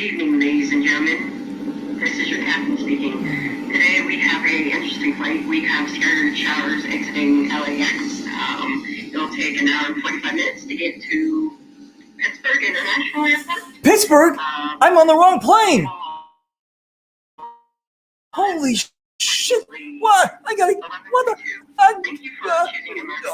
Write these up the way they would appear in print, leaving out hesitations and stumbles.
evening, ladies and gentlemen. This is your captain speaking. Today we have a interesting flight. We have scattered showers exiting LAX. It'll take an hour and 45 minutes to get to Pittsburgh International Airport. Pittsburgh? I'm on the wrong plane. Holy shit! What? I gotta. What the? Thank you for choosing American.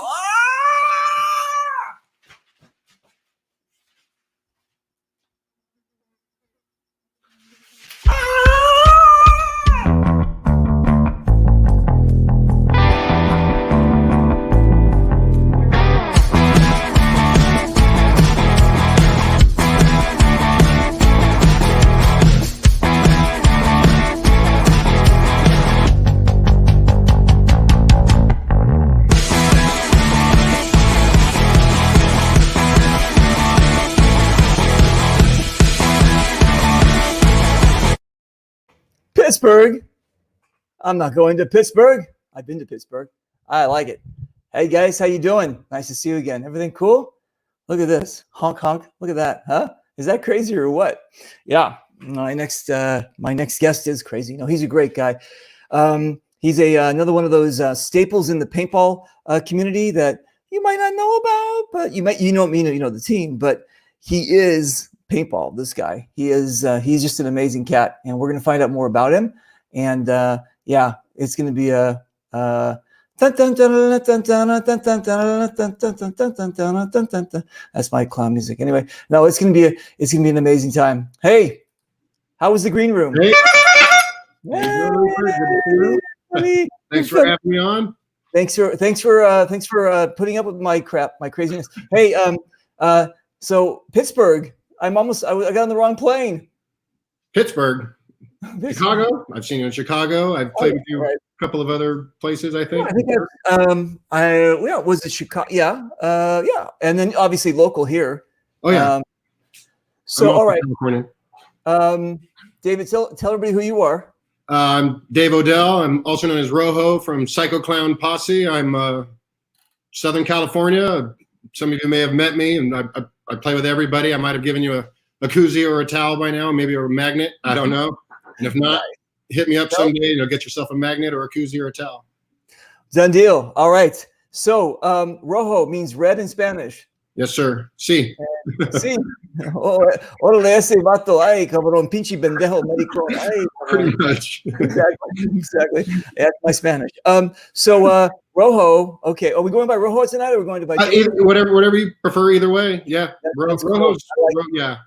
Pittsburgh. I'm not going to Pittsburgh. I've been to Pittsburgh. I like it. Hey guys, how you doing? Nice to see you again. Everything cool? Look at this. Honk honk. Look at that. Huh? Is that crazy or what? Yeah. My next guest is crazy. No, he's a great guy. He's another one of those staples in the paintball community that you might not know about, but you know the team. But he is paintball. This guy. He's just an amazing cat, and we're gonna find out more about him. And yeah, it's gonna be a. That's my clown music. Anyway, no, it's gonna be an amazing time. Hey, how was the green room? Hey. Hey. Thanks for having me on. Thanks for putting up with my crap, my craziness. Hey, so Pittsburgh. I got on the wrong plane. Pittsburgh, Chicago. I've seen you in Chicago. I've played with you a couple of other places. I think. Was it Chicago? Yeah, yeah, and then obviously local here. Oh yeah. So all right, David, tell everybody who you are. I'm Dave ODell. I'm also known as Rojo from Psycho Clown Posse. I'm Southern California. Some of you may have met me, and I play with everybody. I might have given you a koozie or a towel by now, maybe a magnet. I don't know. And if not, hit me up someday. Get yourself a magnet or a koozie or a towel. Done deal. All right. So Rojo means red in Spanish. Yes, sir. Sí. Sí. Órale ese vato. Ay, cabrón, pinche pendejo, maricón. Ay, pretty much. Exactly. That's my Spanish. So Rojo. Okay. Are we going by Rojo tonight, or are we going to by whatever you prefer? Either way. Yeah. Rojo's. Cool. Yeah.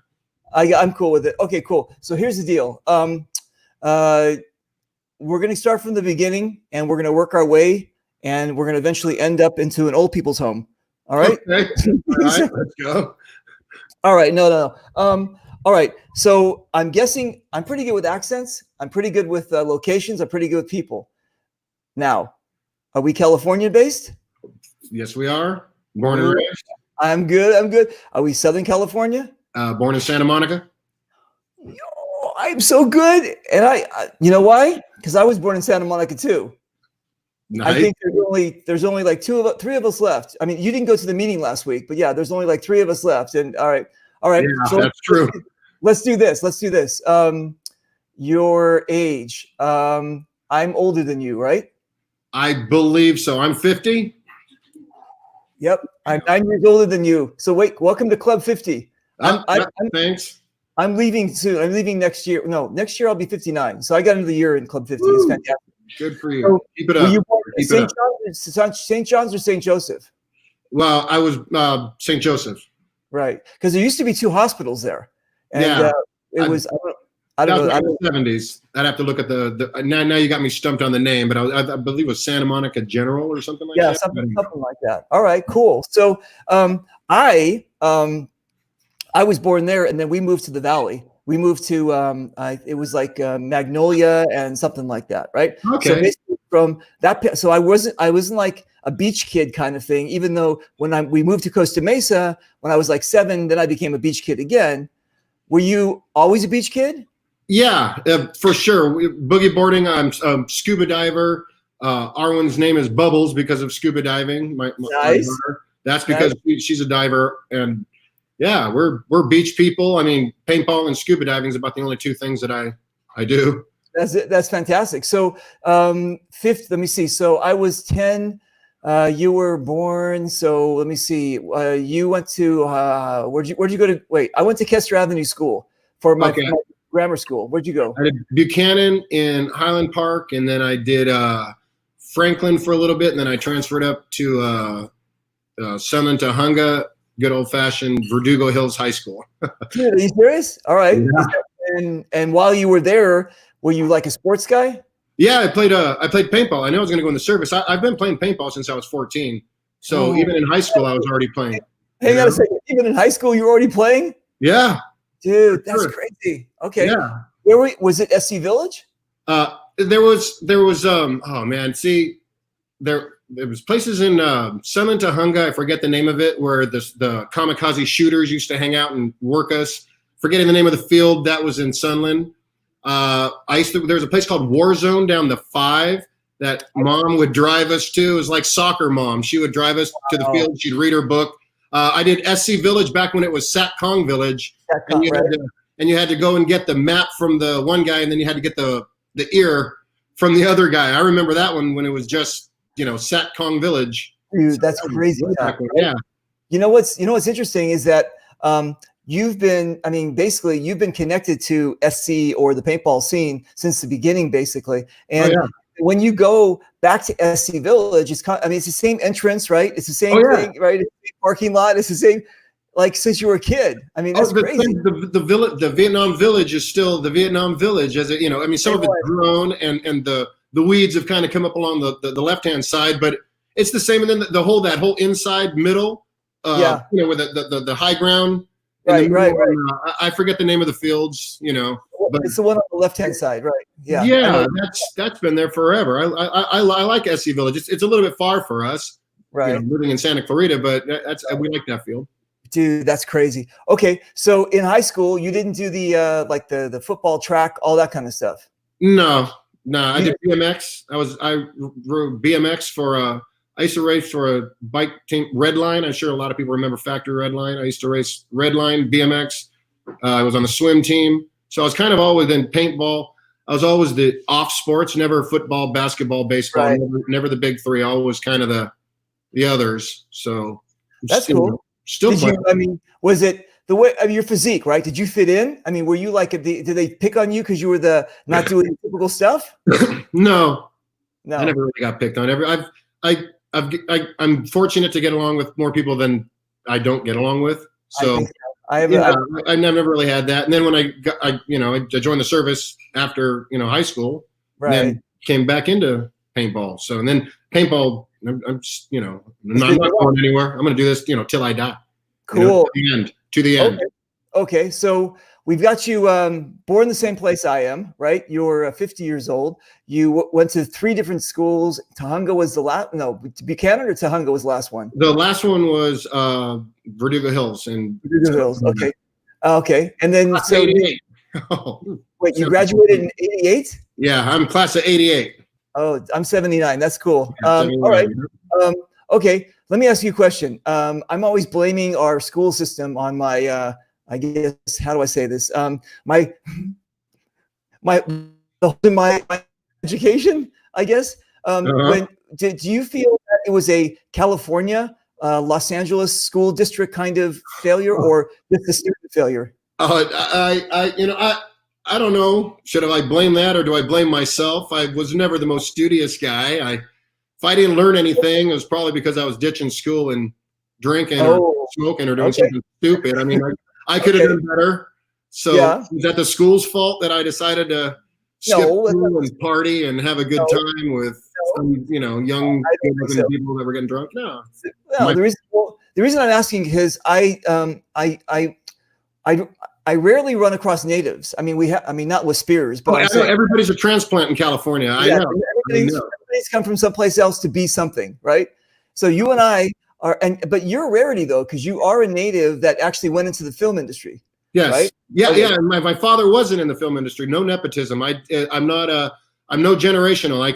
I'm cool with it. Okay. Cool. So here's the deal. We're going to start from the beginning, and we're going to work our way, and we're going to eventually end up into an old people's home. All right. Okay. All right. Let's go. All right. No. All right. So I'm guessing I'm pretty good with accents. I'm pretty good with locations. I'm pretty good with people. Now, are we California based? Yes, we are. Born and raised. I'm good. Are we Southern California? Born in Santa Monica. I'm so good. And I you know why? Because I was born in Santa Monica too. Nice. I think there's only like three of us left. I mean, you didn't go to the meeting last week, but yeah, there's only like three of us left. And all right. Yeah, so that's true. Let's do this. Your age. I'm older than you, right? I believe so. I'm 50. Yep. I'm 9 years older than you. So wait, welcome to Club 50. Thanks. I'm leaving soon. I'm leaving next year. No, next year I'll be 59. So I got another year in Club 50. Woo! It's fantastic. Good for you. So, keep it up. Were you born St. John's or St. Joseph? Well, I was St. Joseph. Right. Because there used to be two hospitals there. And yeah. It was, I don't know. In the 70s. I'd have to look at the now you got me stumped on the name, but I believe it was Santa Monica General or something like that. Yeah, something like that. All right, cool. So I was born there, and then we moved to the Valley. We moved to it was like Magnolia and something like that, right? Okay. So basically from that, so I wasn't like a beach kid kind of thing. Even though we moved to Costa Mesa when I was like 7, then I became a beach kid again. Were you always a beach kid? Yeah, for sure. Boogie boarding. I'm a scuba diver. Arwen's name is Bubbles because of scuba diving. My daughter. That's because she's a diver, and yeah, we're beach people. I mean, paintball and scuba diving is about the only two things that I do. That's it. That's fantastic. So fifth, let me see. So I was 10. You were born. So let me see. You went to where'd you go to? Wait, I went to Kester Avenue School for my grammar school. Where'd you go? I did Buchanan in Highland Park, and then I did Franklin for a little bit, and then I transferred up to Sunland Tahunga, good old fashioned Verdugo Hills High School. Dude, are you serious? All right. Yeah. And while you were there, were you like a sports guy? Yeah, I played paintball. I know I was going to go in the service. I've been playing paintball since I was 14. So even in high school, I was already playing. Hang on a second. Even in high school, you were already playing? Yeah. Dude, that's crazy. Okay. Yeah. Where was it? SC Village? There was oh man, see, there was places in Sunland Tahunga, I forget the name of it, where the kamikaze shooters used to hang out and work us. Forgetting the name of the field that was in Sunland. There was a place called War Zone down the 5 that mom would drive us to. It was like soccer mom. She would drive us to the field. She'd read her book. I did SC Village back when it was Sat Kong Village. And you had to go and get the map from the one guy, and then you had to get the ear from the other guy. I remember that one when it was just, Sat Kong Village. Dude, that's crazy. Yeah. You know what's interesting is that you've been connected to SC or the paintball scene since the beginning, basically. And when you go back to SC Village, it's the same entrance, right? It's the same thing, right? It's the same parking lot. It's the same, like since you were a kid. I mean, that's crazy. The Vietnam Village is still the Vietnam Village, as it, some of it's grown and the weeds have kind of come up along the left-hand side, but it's the same. And then that whole inside middle, with the high ground. Right. I forget the name of the fields, but it's the one on the left-hand side, right? Yeah. Yeah, that's been there forever. I like SC Village. It's a little bit far for us, right? Living in Santa Clarita, but we like that field. Dude, that's crazy. Okay, so in high school, you didn't do the football, track, all that kind of stuff. No, I did BMX. I rode BMX for I used to race for a bike team, Redline. I'm sure a lot of people remember Factory Redline. I used to race Redline, BMX. I was on the swim team. So I was kind of always in paintball. I was always the off sports, never football, basketball, baseball, right. never the big three, always kind of the others. So that's cool. Still playing. Was it the way, your physique, right? Did you fit in? Were you like, did they pick on you because you were not doing the typical stuff? No, I never really got picked on. I'm fortunate to get along with more people than I don't get along with. So I never really had that. And then when I joined the service after high school, right. And then came back into paintball. So and then paintball, I'm not going anywhere. I'm going to do this till I die. Cool. To the end. Okay. So we've got you born in the same place I am, right? You're 50 years old. You went to 3 different schools. Tahunga was the last. No, Buchanan or Tahunga was the last one? The last one was Verdugo Hills. Verdugo Hills. Okay. Okay. And then so 88. Wait, you graduated in 88? Yeah, I'm class of 88. Oh, I'm 79. That's cool. All right. Okay. Let me ask you a question. I'm always blaming our school system on my I guess, how do I say this? My education, I guess. Do you feel that it was a California, Los Angeles school district kind of failure, or just a student failure? I don't know. Should I blame that, or do I blame myself? I was never the most studious guy. If I didn't learn anything, it was probably because I was ditching school and drinking or smoking or doing something stupid. I could have done better. So is that the school's fault that I decided to skip school and party and have a good time with some, young people that were getting drunk? No. The reason I'm asking is I rarely run across natives. Not with Spears, but I know everybody's a transplant in California. I know. Everybody's come from someplace else to be something, right? So you and I are, but you're a rarity though, because you are a native that actually went into the film industry. Yes. Right? Yeah. Okay. Yeah. My father wasn't in the film industry. No nepotism. I'm no generational. I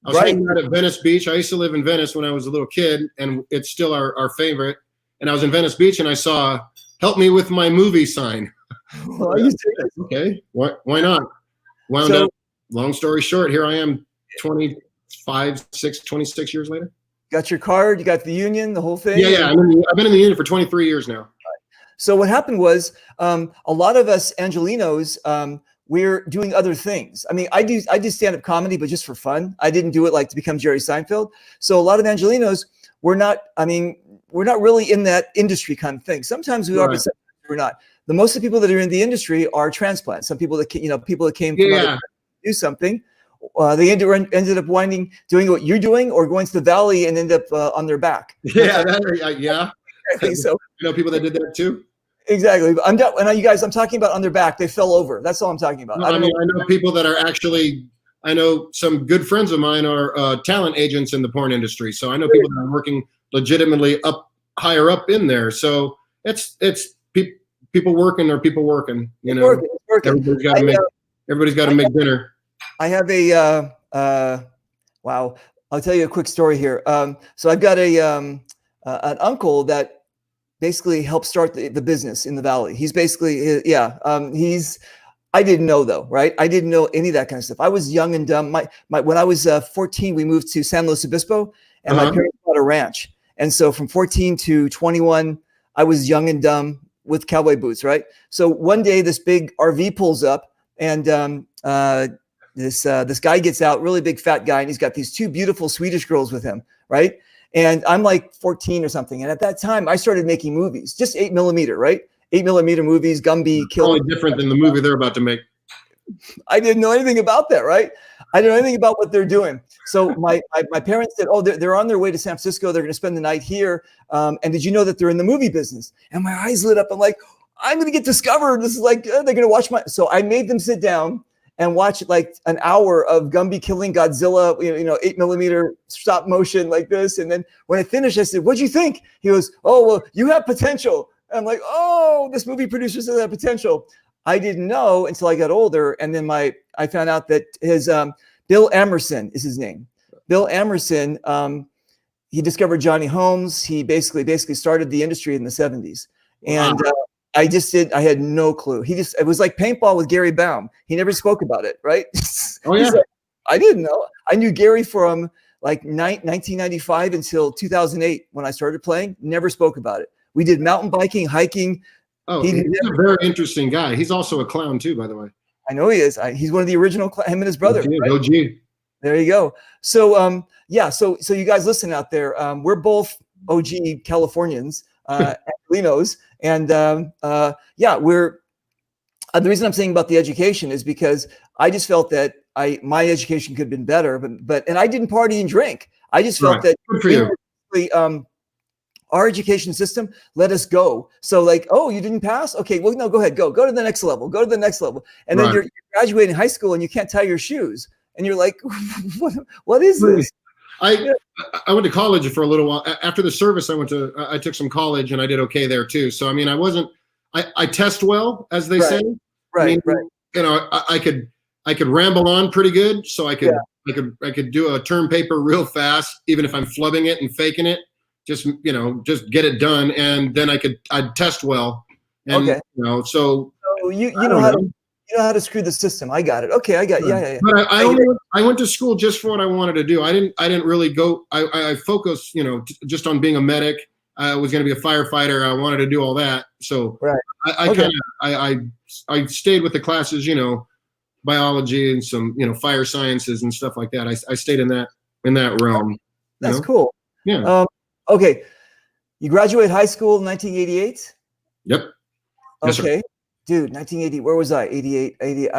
was hanging out at Venice Beach. I used to live in Venice when I was a little kid, and it's still our favorite. And I was in Venice Beach, and I saw help me with my movie sign. Well, are you serious? Okay, why not? Wound So- up. Long story short, here I am, 26 years later. Got your card, you got the union, the whole thing? Yeah. I've been in the union for 23 years now. So what happened was a lot of us Angelinos, we're doing other things. I mean, I do stand-up comedy, but just for fun. I didn't do it like to become Jerry Seinfeld. So a lot of Angelinos, we're not really in that industry kind of thing. Sometimes we are, but sometimes we're not. The most of the people that are in the industry are transplants. Some people that people that came from other countries to do something. They ended up doing what you're doing, or going to the valley and end up on their back. Yeah. Exactly. So I know people that did that too. exactly. But I'm talking about on their back. They fell over. That's all I'm talking about. No, I know people that are actually. I know some good friends of mine are talent agents in the porn industry. So I know people that are working legitimately higher up in there. So it's people working or people working. You know, It's working. Everybody's got to make dinner. I have wow. I'll tell you a quick story here. So I've got an uncle that basically helped start the business in the valley. He's basically, I didn't know though, right? I didn't know any of that kind of stuff. I was young and dumb. When I was 14, we moved to San Luis Obispo, and my parents bought a ranch. And so from 14 to 21, I was young and dumb with cowboy boots, right? So one day this big RV pulls up, and this guy gets out, really big fat guy, and he's got these two beautiful Swedish girls with him, right? And I'm like 14 or something. And at that time, I started making movies, just 8mm, right? 8mm movies, Gumby, Kill. Totally different than the movie they're about to make. I didn't know anything about that, right? I didn't know anything about what they're doing. So my parents said, oh, they're on their way to San Francisco. They're going to spend the night here. And did you know that they're in the movie business? And my eyes lit up. I'm like, I'm going to get discovered. This is like, they're going to watch So I made them sit down and watch like an hour of Gumby killing Godzilla, 8mm stop motion like this. And then when I finished, I said, what'd you think? He goes, oh, well, you have potential. And I'm like, oh, this movie producer says I have potential. I didn't know until I got older. And then I found out that his Bill Emerson is his name. Bill Emerson, he discovered Johnny Holmes. He basically started the industry in the 70s. And I had no clue. It was like paintball with Gary Baum. He never spoke about it, right? Oh yeah. I didn't know. I knew Gary from like 1995 until 2008 when I started playing. Never spoke about it. We did mountain biking, hiking. Oh, he's a very interesting guy. He's also a clown too, by the way. I know he is. He's one of the original, him and his brother. OG. There you go. So, so you guys listen out there. We're both OG Californians, Angelinos. And the reason I'm saying about the education is because I just felt that my education could have been better, and I didn't party and drink. I just felt that our education system let us go. So like, oh, you didn't pass? Okay, well, no, go ahead, go to the next level, And then you're graduating high school and you can't tie your shoes. And you're like, what is this? I went to college for a little while. After the service, I took some college and I did okay there too. So, I mean, I test well, as they say. Right. You know, I could ramble on pretty good. So I could do a term paper real fast, even if I'm flubbing it and faking it. Just get it done, and then I'd test well. And, so you know how to screw the system. I got it. Okay, I got it. Yeah. But I went to school just for what I wanted to do. I didn't really go. I focused, just on being a medic. I was going to be a firefighter. I wanted to do all that. So I stayed with the classes, biology and some, fire sciences and stuff like that. I stayed in that realm. That's cool. Yeah. Okay. You graduated high school in 1988? Yep. Yes, okay. Sir. Dude, 1980, where was I? 88, 80.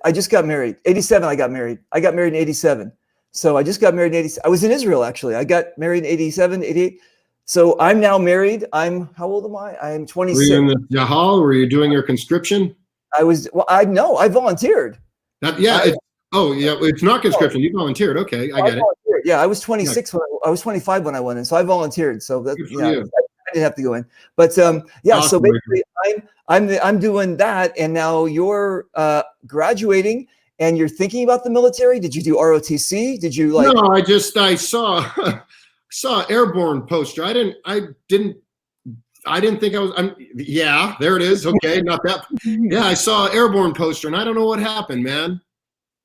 I just got married. 87, I got married. I got married in 87. So I just got married in 87. I was in Israel, actually. I got married in 87, 88. So I'm now married. How old am I? I'm 26. Were you in the Yahal? Were you doing your conscription? I volunteered. It's not conscription. You volunteered. Okay, I get it. Yeah, I was 26 I was 25 when I went in, so I volunteered. So that I didn't have to go in. But awesome. So basically, I'm doing that, and now you're graduating, and you're thinking about the military. Did you do ROTC? Did you like? No, I saw airborne poster. I I didn't think I was. Yeah, there it is. Okay, not that. Yeah, I saw an airborne poster, and I don't know what happened, man.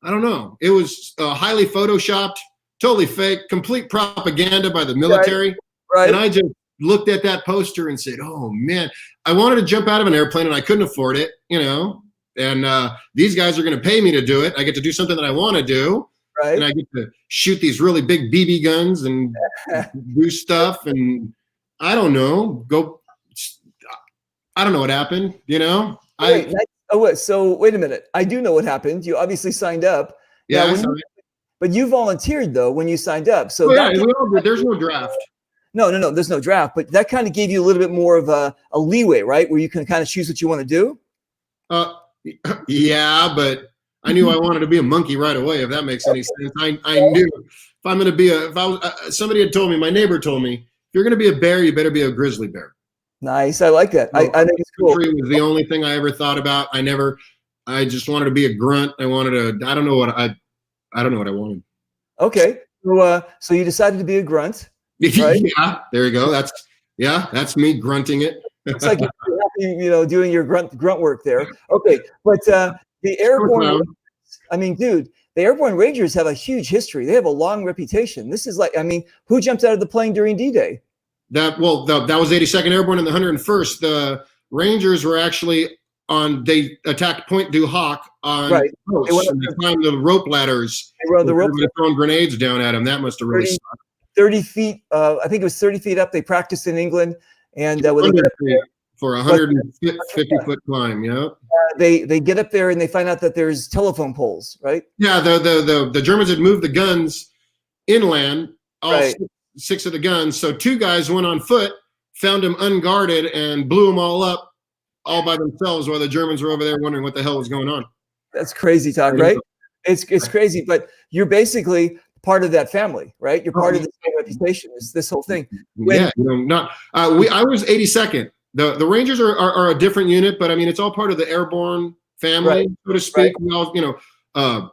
I don't know. It was highly photoshopped, totally fake, complete propaganda by the military. Right. And I just looked at that poster and said, "Oh man, I wanted to jump out of an airplane, and I couldn't afford it, And these guys are going to pay me to do it. I get to do something that I want to do, Right. and I get to shoot these really big BB guns and do stuff. And I don't know, I don't know what happened. So wait a minute. I do know what happened. You obviously signed up. Yeah, but you volunteered though when you signed up. So there's no draft. No, there's no draft. But that kind of gave you a little bit more of a leeway, right? Where you can kind of choose what you want to do. Yeah, but I knew I wanted to be a monkey right away. If that makes any sense, I knew if I'm going to be somebody had told me, my neighbor told me, if you're going to be a bear, you better be a grizzly bear. Nice. I like that. I think it's cool. Country was the only thing I ever thought about. I just wanted to be a grunt. I don't know what I wanted. Okay. So you decided to be a grunt. Right? Yeah, there you go. That's me grunting it. It's like you're doing your grunt work there. Okay. But the airborne, dude, the airborne Rangers have a huge history. They have a long reputation. This is who jumped out of the plane during D-Day? That was 82nd Airborne and the 101st. The Rangers were actually they attacked Point du Hoc on the coast, and they climbed the rope ladders. They were on the rope. They were throwing grenades down at them. That must have really sucked. 30 feet. I think it was 30 feet up. They practiced in England, and for a 150-foot climb. Yeah. They get up there and they find out that there's telephone poles, right? Yeah. The Germans had moved the guns inland. Six of the guns. So 2 guys went on foot, found them unguarded, and blew them all up all by themselves while the Germans were over there wondering what the hell was going on. That's crazy talk, right? It's crazy, but you're basically part of that family, right? You're part of the same reputation. This whole thing. I was 82nd. The Rangers are a different unit, but it's all part of the airborne family, so to speak. Right. We all,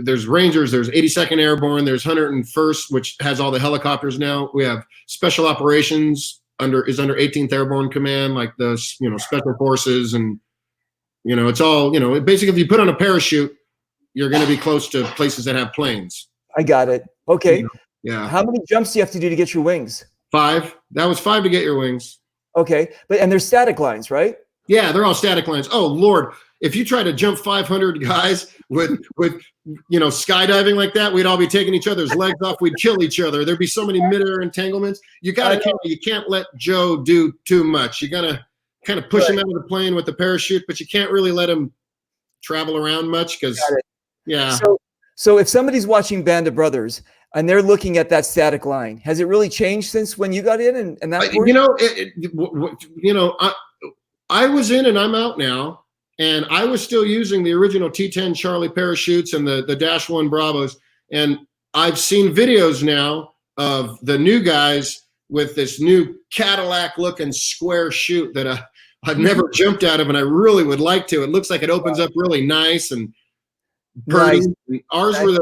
there's Rangers, there's 82nd Airborne, there's 101st, which has all the helicopters now. We have Special Operations under 18th Airborne Command, like the Special Forces, and it's all basically if you put on a parachute, you're going to be close to places that have planes. I got it. Okay. Yeah. How many jumps do you have to do to get your wings? 5. That was 5 to get your wings. Okay, and they're static lines, right? Yeah, they're all static lines. Oh Lord, if you try to jump 500 guys with skydiving like that, we'd all be taking each other's legs off. We'd kill each other. There'd be so many midair entanglements. You can't let Joe do too much. You gotta kind of push him out of the plane with the parachute, but you can't really let him travel around much because So if somebody's watching Band of Brothers and they're looking at that static line, has it really changed since when you got in and that point? I was in and I'm out now. And I was still using the original T-10 Charlie parachutes and the Dash 1 Bravos. And I've seen videos now of the new guys with this new Cadillac-looking square chute that I've never jumped out of, and I really would like to. It looks like it opens up really nice and pretty. Nice. And ours were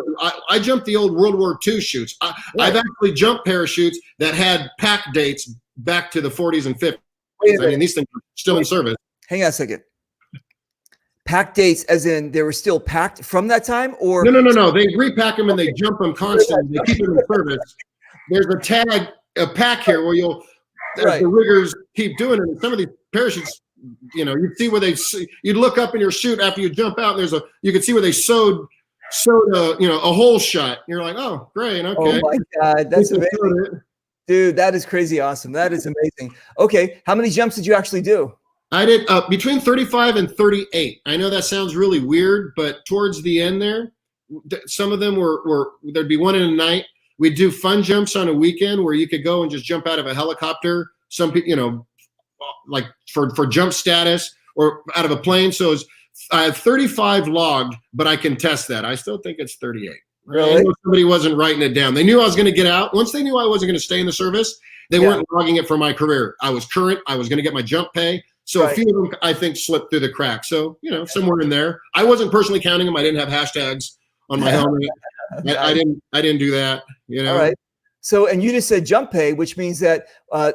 I jumped the old World War II chutes. I've actually jumped parachutes that had pack dates back to the 40s and 50s. These things are still in service. Hang on a second. Pack dates, as in they were still packed from that time, or no. They repack them and they jump them constantly. They keep them in service. There's a pack here where the riggers keep doing it. And some of these parachutes, you'd see where you'd look up in your chute after you jump out. And you could see where they sewed a hole shut. You're like, oh, great, okay. Oh my God, that's amazing, dude. That is crazy awesome. That is amazing. Okay, how many jumps did you actually do? I did between 35 and 38. I know that sounds really weird, but towards the end there, some of them were there'd be one in a night. We'd do fun jumps on a weekend where you could go and just jump out of a helicopter. Some people, like for jump status, or out of a plane. So I have 35 logged, but I can test that. I still think it's 38. Really? I know somebody wasn't writing it down. They knew I was going to get out. Once they knew I wasn't going to stay in the service, they weren't logging it for my career. I was current. I was going to get my jump pay. So a few of them, I think, slipped through the cracks. So, somewhere in there. I wasn't personally counting them. I didn't have hashtags on my helmet. I didn't do that. All right. So, and you just said jump pay, which means that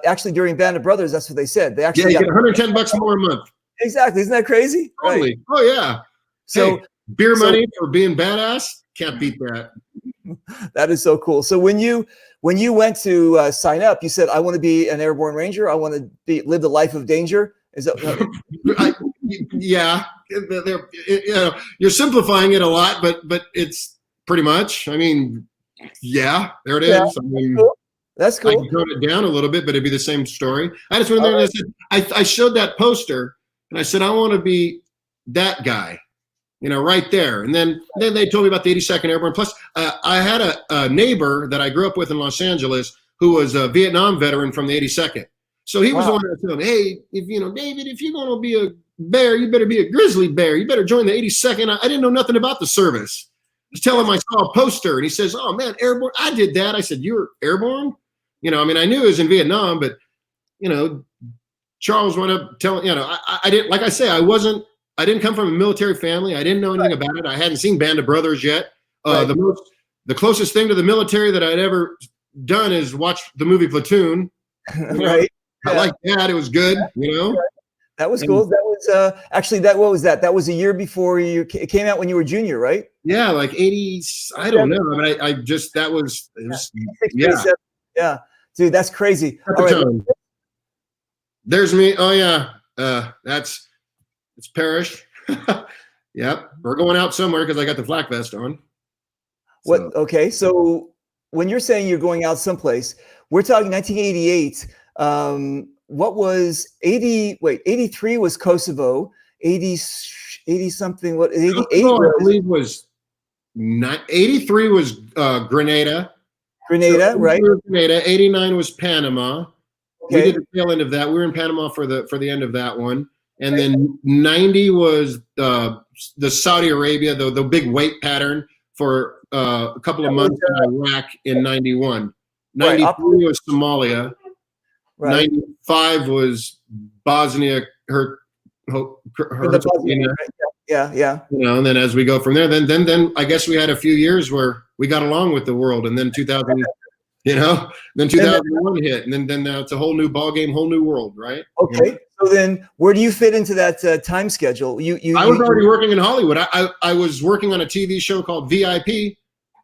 actually during Band of Brothers, that's what they said. They actually you get $110 more a month. Exactly. Isn't that crazy? Totally. Right. Oh yeah. So beer money for being badass, can't beat that. That is so cool. So when you went to sign up, you said, I want to be an airborne ranger. I want to live the life of danger. Is that yeah, you're simplifying it a lot, but it's pretty much, I mean, yeah, there it is. Yeah, I mean, that's cool. I can tone it down a little bit, but it'd be the same story. I just went there and I said, I showed that poster and I said, I want to be that guy, right there. And then they told me about the 82nd Airborne. Plus, I had a neighbor that I grew up with in Los Angeles who was a Vietnam veteran from the 82nd. So he was the one that told me, hey, David, if you're going to be a bear, you better be a grizzly bear. You better join the 82nd. I didn't know nothing about the service. I was telling him I saw a poster, and he says, oh, man, airborne. I did that. I said, you were airborne? I knew it was in Vietnam, but, Charles went up telling, I didn't, like I say, I didn't come from a military family. I didn't know anything about it. I hadn't seen Band of Brothers yet. The closest thing to the military that I'd ever done is watch the movie Platoon. Right. I liked that. It was good, That was cool. That was actually what was that? That was a year before it came out when you were junior, right? Yeah, like 80. I don't know. I mean, it was yeah. Yeah, dude, that's crazy. All right. There's me. Oh yeah, it's Parrish. Yep, we're going out somewhere because I got the flak vest on. What? Okay, so when you're saying you're going out someplace, we're talking 1988. What was 80? Wait, 83 was Kosovo. 80 something. What? 88 I believe was 83 was Grenada. Grenada, so, right? Grenada. 89 was Panama. Okay. We did the tail end of that. We were in Panama for the end of that one, and then 90 was the Saudi Arabia, the big weight pattern for a couple of months in Iraq in 91. 93 was Somalia. Right. 95 was Bosnia, Herzegovina. Yeah. And then as we go from there, then I guess we had a few years where we got along with the world, and then 2000, then 2001 hit, and then it's a whole new ball game, whole new world, right? Okay. So then, where do you fit into that time schedule? I was already working in Hollywood. I was working on a TV show called VIP.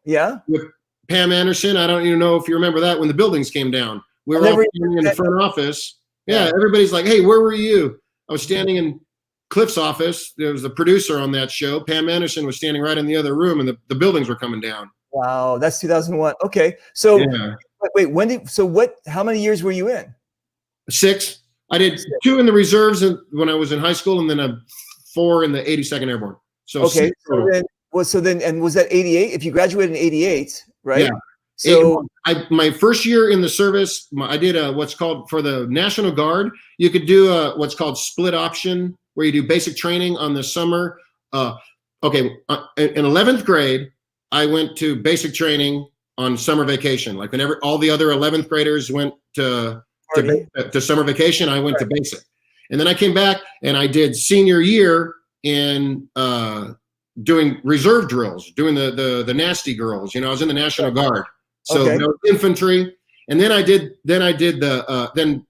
Yeah. With Pam Anderson. I don't even know if you remember that when the buildings came down. We were all standing in the front office. Yeah, everybody's like, hey, where were you? I was standing in Cliff's office. There was the producer on that show. Pam Anderson was standing right in the other room, and the buildings were coming down. Wow, that's 2001. Okay, so wait, how many years were you in? 6. I did 2 in the reserves when I was in high school, and then 4 in the 82nd Airborne. So okay, was that 88? If you graduated in 88, right? Yeah. So my first year in the service, I did what's called, for the National Guard, you could do what's called split option, where you do basic training on the summer. In 11th grade, I went to basic training on summer vacation. Like whenever all the other 11th graders went to summer vacation, I went to basic. And then I came back and I did senior year in doing reserve drills, doing the nasty girls. I was in the National Guard. So infantry, and then I did the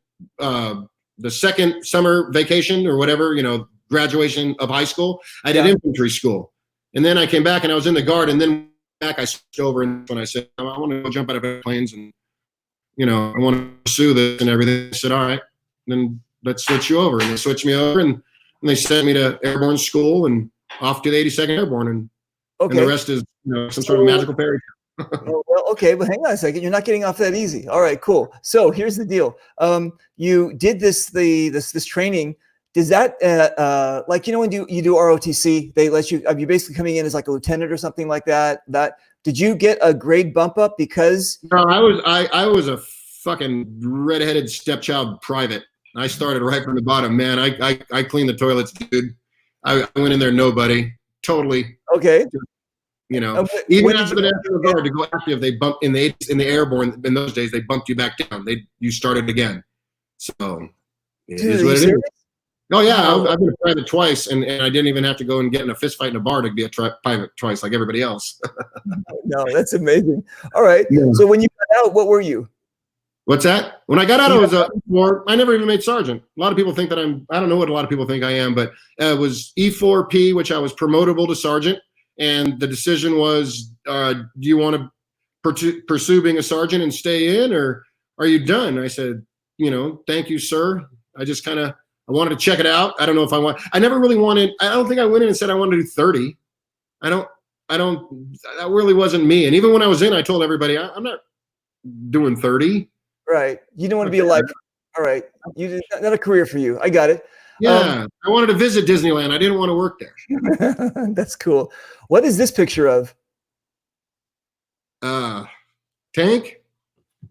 second summer vacation or whatever, graduation of high school. I did infantry school, and then I came back and I was in the Guard, and then back I switched over, and when I said I want to go jump out of airplanes and I want to pursue this and everything, I said all right, then let's switch you over, and they switched me over, and they sent me to airborne school and off to the 82nd Airborne, and the rest is some sort of magical fairy tale. Well, okay, but hang on a second. You're not getting off that easy. All right, cool. So here's the deal. You did this training. Does that when you do ROTC, they let you? Are you basically coming in as like a lieutenant or something like that? Did you get a grade bump up because? No, I was a fucking redheaded stepchild private. I started right from the bottom, man. I cleaned the toilets, dude. I went in there, nobody, totally. Okay. Even after the National Guard to go active, they bumped in the Airborne. In those days, they bumped you back down. You started again. So it is what it is. Oh yeah, I've been a private twice, and I didn't even have to go and get in a fist fight in a bar to be a private twice like everybody else. No, that's amazing. All right. Yeah. So when you got out, what were you? What's that? When I got out, I was E4. I never even made sergeant. A lot of people think that I don't know what a lot of people think I am, but it was E4P, which I was promotable to sergeant. And the decision was, do you want to pursue being a sergeant and stay in, or are you done? I said, thank you, sir. I just I wanted to check it out. I don't know if I never really wanted, I don't think I went in and said I wanted to do 30. That really wasn't me. And even when I was in, I told everybody, I'm not doing 30. Right. You didn't want to be a life. All right. You did not a career for you. I got it. Yeah. I wanted to visit Disneyland. I didn't want to work there. That's cool. What is this picture of? Tank?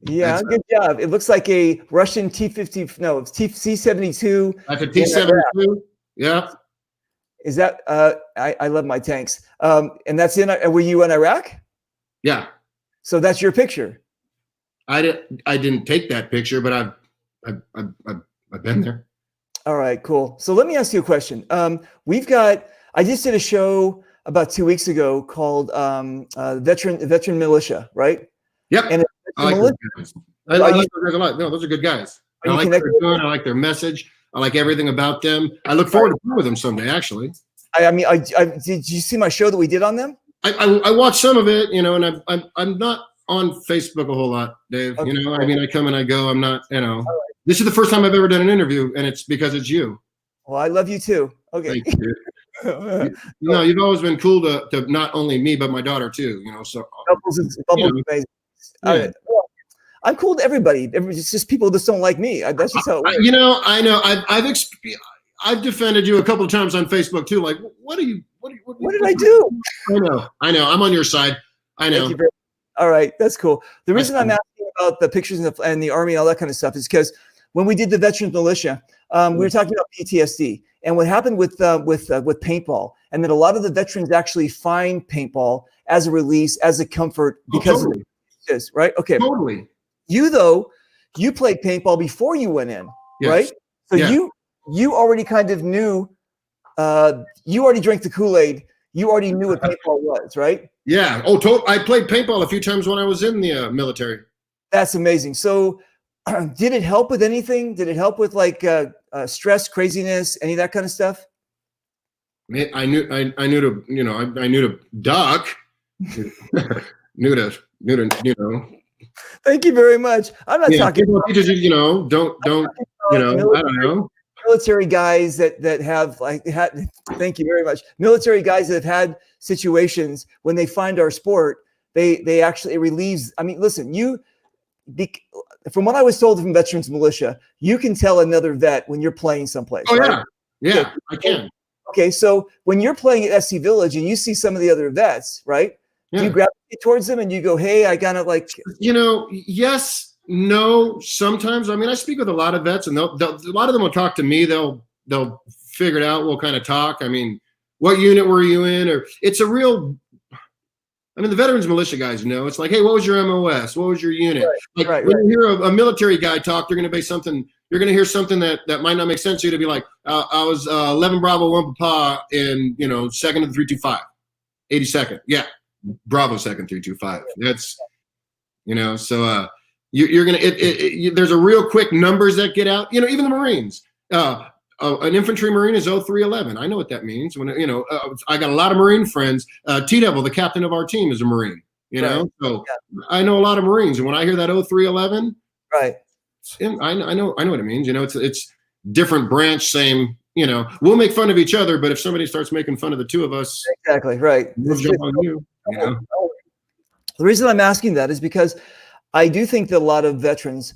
Yeah, good job. It looks like a Russian T-50. No, it's C-72. Like a T-72. Yeah. Is that? I love my tanks. And that's in. Were you in Iraq? Yeah. So that's your picture. I didn't take that picture, but I've been there. All right, cool. So let me ask you a question. I just did a show about 2 weeks ago called Veteran Militia, right? Yep. And I like those guys. I like those guys a lot. No, those are good guys. I like what they're doing. I like their message. I like everything about them. I look forward to playing with them someday, actually. Did you see my show that we did on them? I watched some of it, and I'm not on Facebook a whole lot, Dave. Okay. I come and I go. I'm not, This is the first time I've ever done an interview, and it's because it's you. Well, I love you too. Okay. Thank you. You've always been cool to not only me but my daughter too. So Bubbles is amazing. Yeah. Well, I'm cool to everybody. It's just people just don't like me. That's just how it works. I know. I've defended you a couple of times on Facebook too. Like, what did I do? I know. I'm on your side. I know. Thank you very much. All right, that's cool. The reason I'm asking about the pictures and the Army and all that kind of stuff is because when we did the Veterans Militia, we were talking about PTSD and what happened with paintball, and that a lot of the veterans actually find paintball as a release, as a comfort because of this, right? Okay. Totally. You played paintball before you went in, right? So you already kind of knew, you already drank the Kool-Aid. You already knew what paintball was, right? Yeah. I played paintball a few times when I was in the military. That's amazing. So did it help with anything? Did it help with like stress, craziness, any of that kind of stuff? I knew to duck. knew to. Thank you very much. I'm not talking about teachers, don't I don't know. Military guys that have thank you very much. Military guys that have had situations when they find our sport, they actually, it relieves. I mean, listen, from what I was told from Veterans Militia, you can tell another vet when you're playing someplace. Oh, right? Yeah, I can. Okay, so when you're playing at SC Village and you see some of the other vets, right? Yeah. Do you gravitate towards them and you go, hey, I gotta yes, no, sometimes. I mean, I speak with a lot of vets and a lot of them will talk to me. They'll figure it out. We'll kind of talk. I mean, what unit were you in? Or it's a real, the Veterans Militia guys know. It's like, hey, what was your MOS? What was your unit? When you hear a military guy talk, they're going to be something. You're going to hear something that might not make sense to you. To be like, I was 11 Bravo 1 Papa in 2nd of the 325, 82nd. Yeah, Bravo 2nd 325. That's so you're going to. There's a real quick numbers that get out. Even the Marines. An infantry Marine is 0311. I know what that means. When I got a lot of Marine friends. T-Devil, the captain of our team, is a Marine. So I know a lot of Marines, and when I hear that 0311, right, I know what it means. It's different branch, same. We'll make fun of each other, but if somebody starts making fun of the two of us, exactly right, we'll jump on you. The reason I'm asking that is because I do think that a lot of veterans.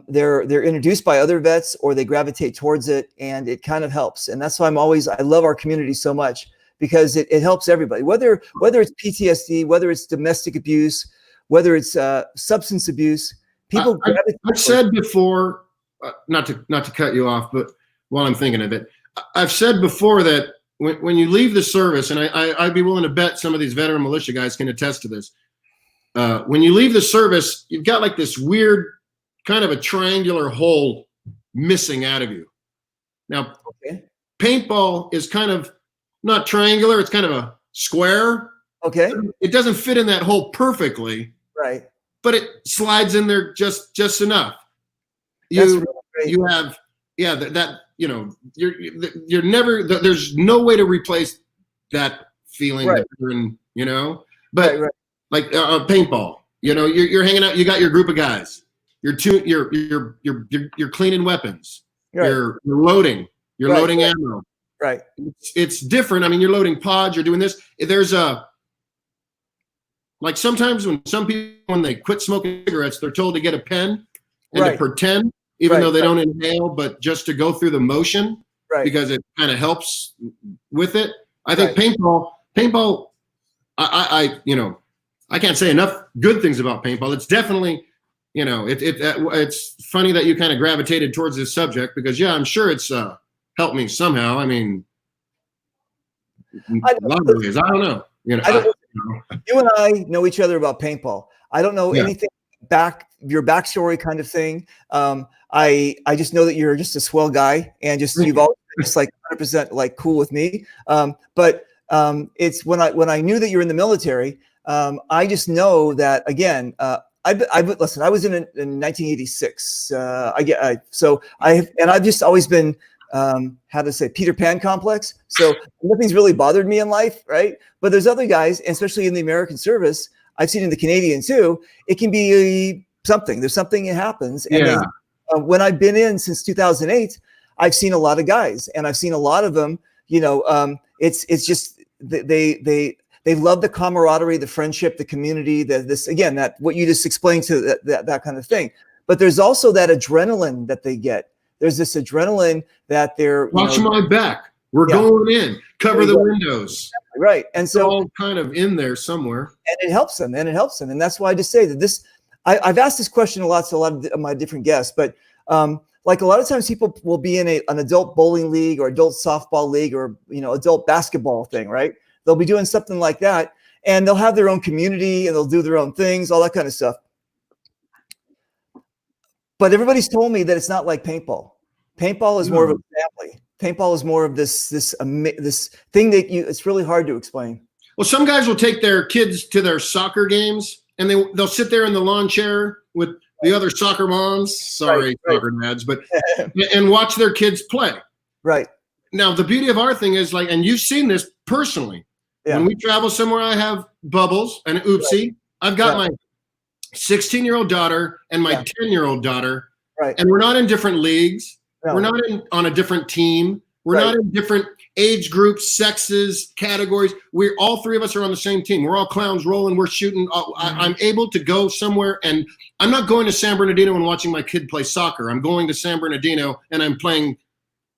They're introduced by other vets or they gravitate towards it, and it kind of helps. And that's why I love our community so much, because it helps everybody, whether it's PTSD, whether it's domestic abuse, whether it's substance abuse. People I've said before, not to cut you off, but while I'm thinking of it, I've said before that when you leave the service, and I'd be willing to bet some of these veteran militia guys can attest to this. When you leave the service, you've got like this weird kind of a triangular hole missing out of you. Now, paintball is kind of not triangular. It's kind of a square. Okay. It doesn't fit in that hole perfectly. Right. but it slides in there just enough. That's really great. You have, yeah, that you know, you're never, there's no way to replace that feeling Right. that you're in, you know. But Right. like paintball, you know, you're hanging out, you got your group of guys, you're cleaning weapons, Right. you're loading, loading ammo. Right. It's different. I mean, you're loading pods, you're doing this. There's like sometimes when some people, when they quit smoking cigarettes, they're told to get a pen and to pretend, even though they don't inhale, but just to go through the motion, because it kind of helps with it. I think paintball, I you know, I can't say enough good things about paintball. It's definitely, you know, it's funny that you kind of gravitated towards this subject because, yeah, I'm sure it's helped me somehow. I mean, a lot of ways. I don't know. You know, you and I know each other about paintball. I don't know anything your backstory kind of thing. I just know that you're just a swell guy and you've always been just like 100% like cool with me. But it's when I knew that you're in the military, I just know that again. Listen. I was in 1986. I've just always been how to say Peter Pan complex. So nothing's really bothered me in life, right? But there's other guys, especially in the American service. I've seen in the Canadian too. It can be something. There's something that happens. And when I've been in since 2008, I've seen a lot of guys, and I've seen a lot of them. You know, it's just they love the camaraderie, the friendship, the community. That what you just explained to that kind of thing. But there's also that adrenaline that they get. There's this adrenaline that they're watch my back. We're going in. Cover the windows. Right. And so all kind of in there somewhere. And it helps them. And that's why I just say that this, I've asked this question a lot to a lot of my different guests, but like a lot of times people will be in an adult bowling league or adult softball league or, you know, adult basketball thing, right? They'll be doing something like that and they'll have their own community and they'll do their own things, all that kind of stuff. But everybody's told me that it's not like paintball. Paintball is more of a family. Paintball is more of this thing that it's really hard to explain. Well, some guys will take their kids to their soccer games and they'll sit there in the lawn chair with the other soccer moms. Sorry, soccer dads, but and watch their kids play. Right. Now, the beauty of our thing is like, and you've seen this personally. Yeah. When we travel somewhere, I have Bubbles and Oopsie. Right. I've got my 16-year-old daughter and my 10-year-old daughter. Right. And we're not in different leagues. No. We're not on a different team. We're not in different age groups, sexes, categories. We're all three of us are on the same team. We're all clowns rolling. We're shooting. I'm able to go somewhere, and I'm not going to San Bernardino and watching my kid play soccer. I'm going to San Bernardino and I'm playing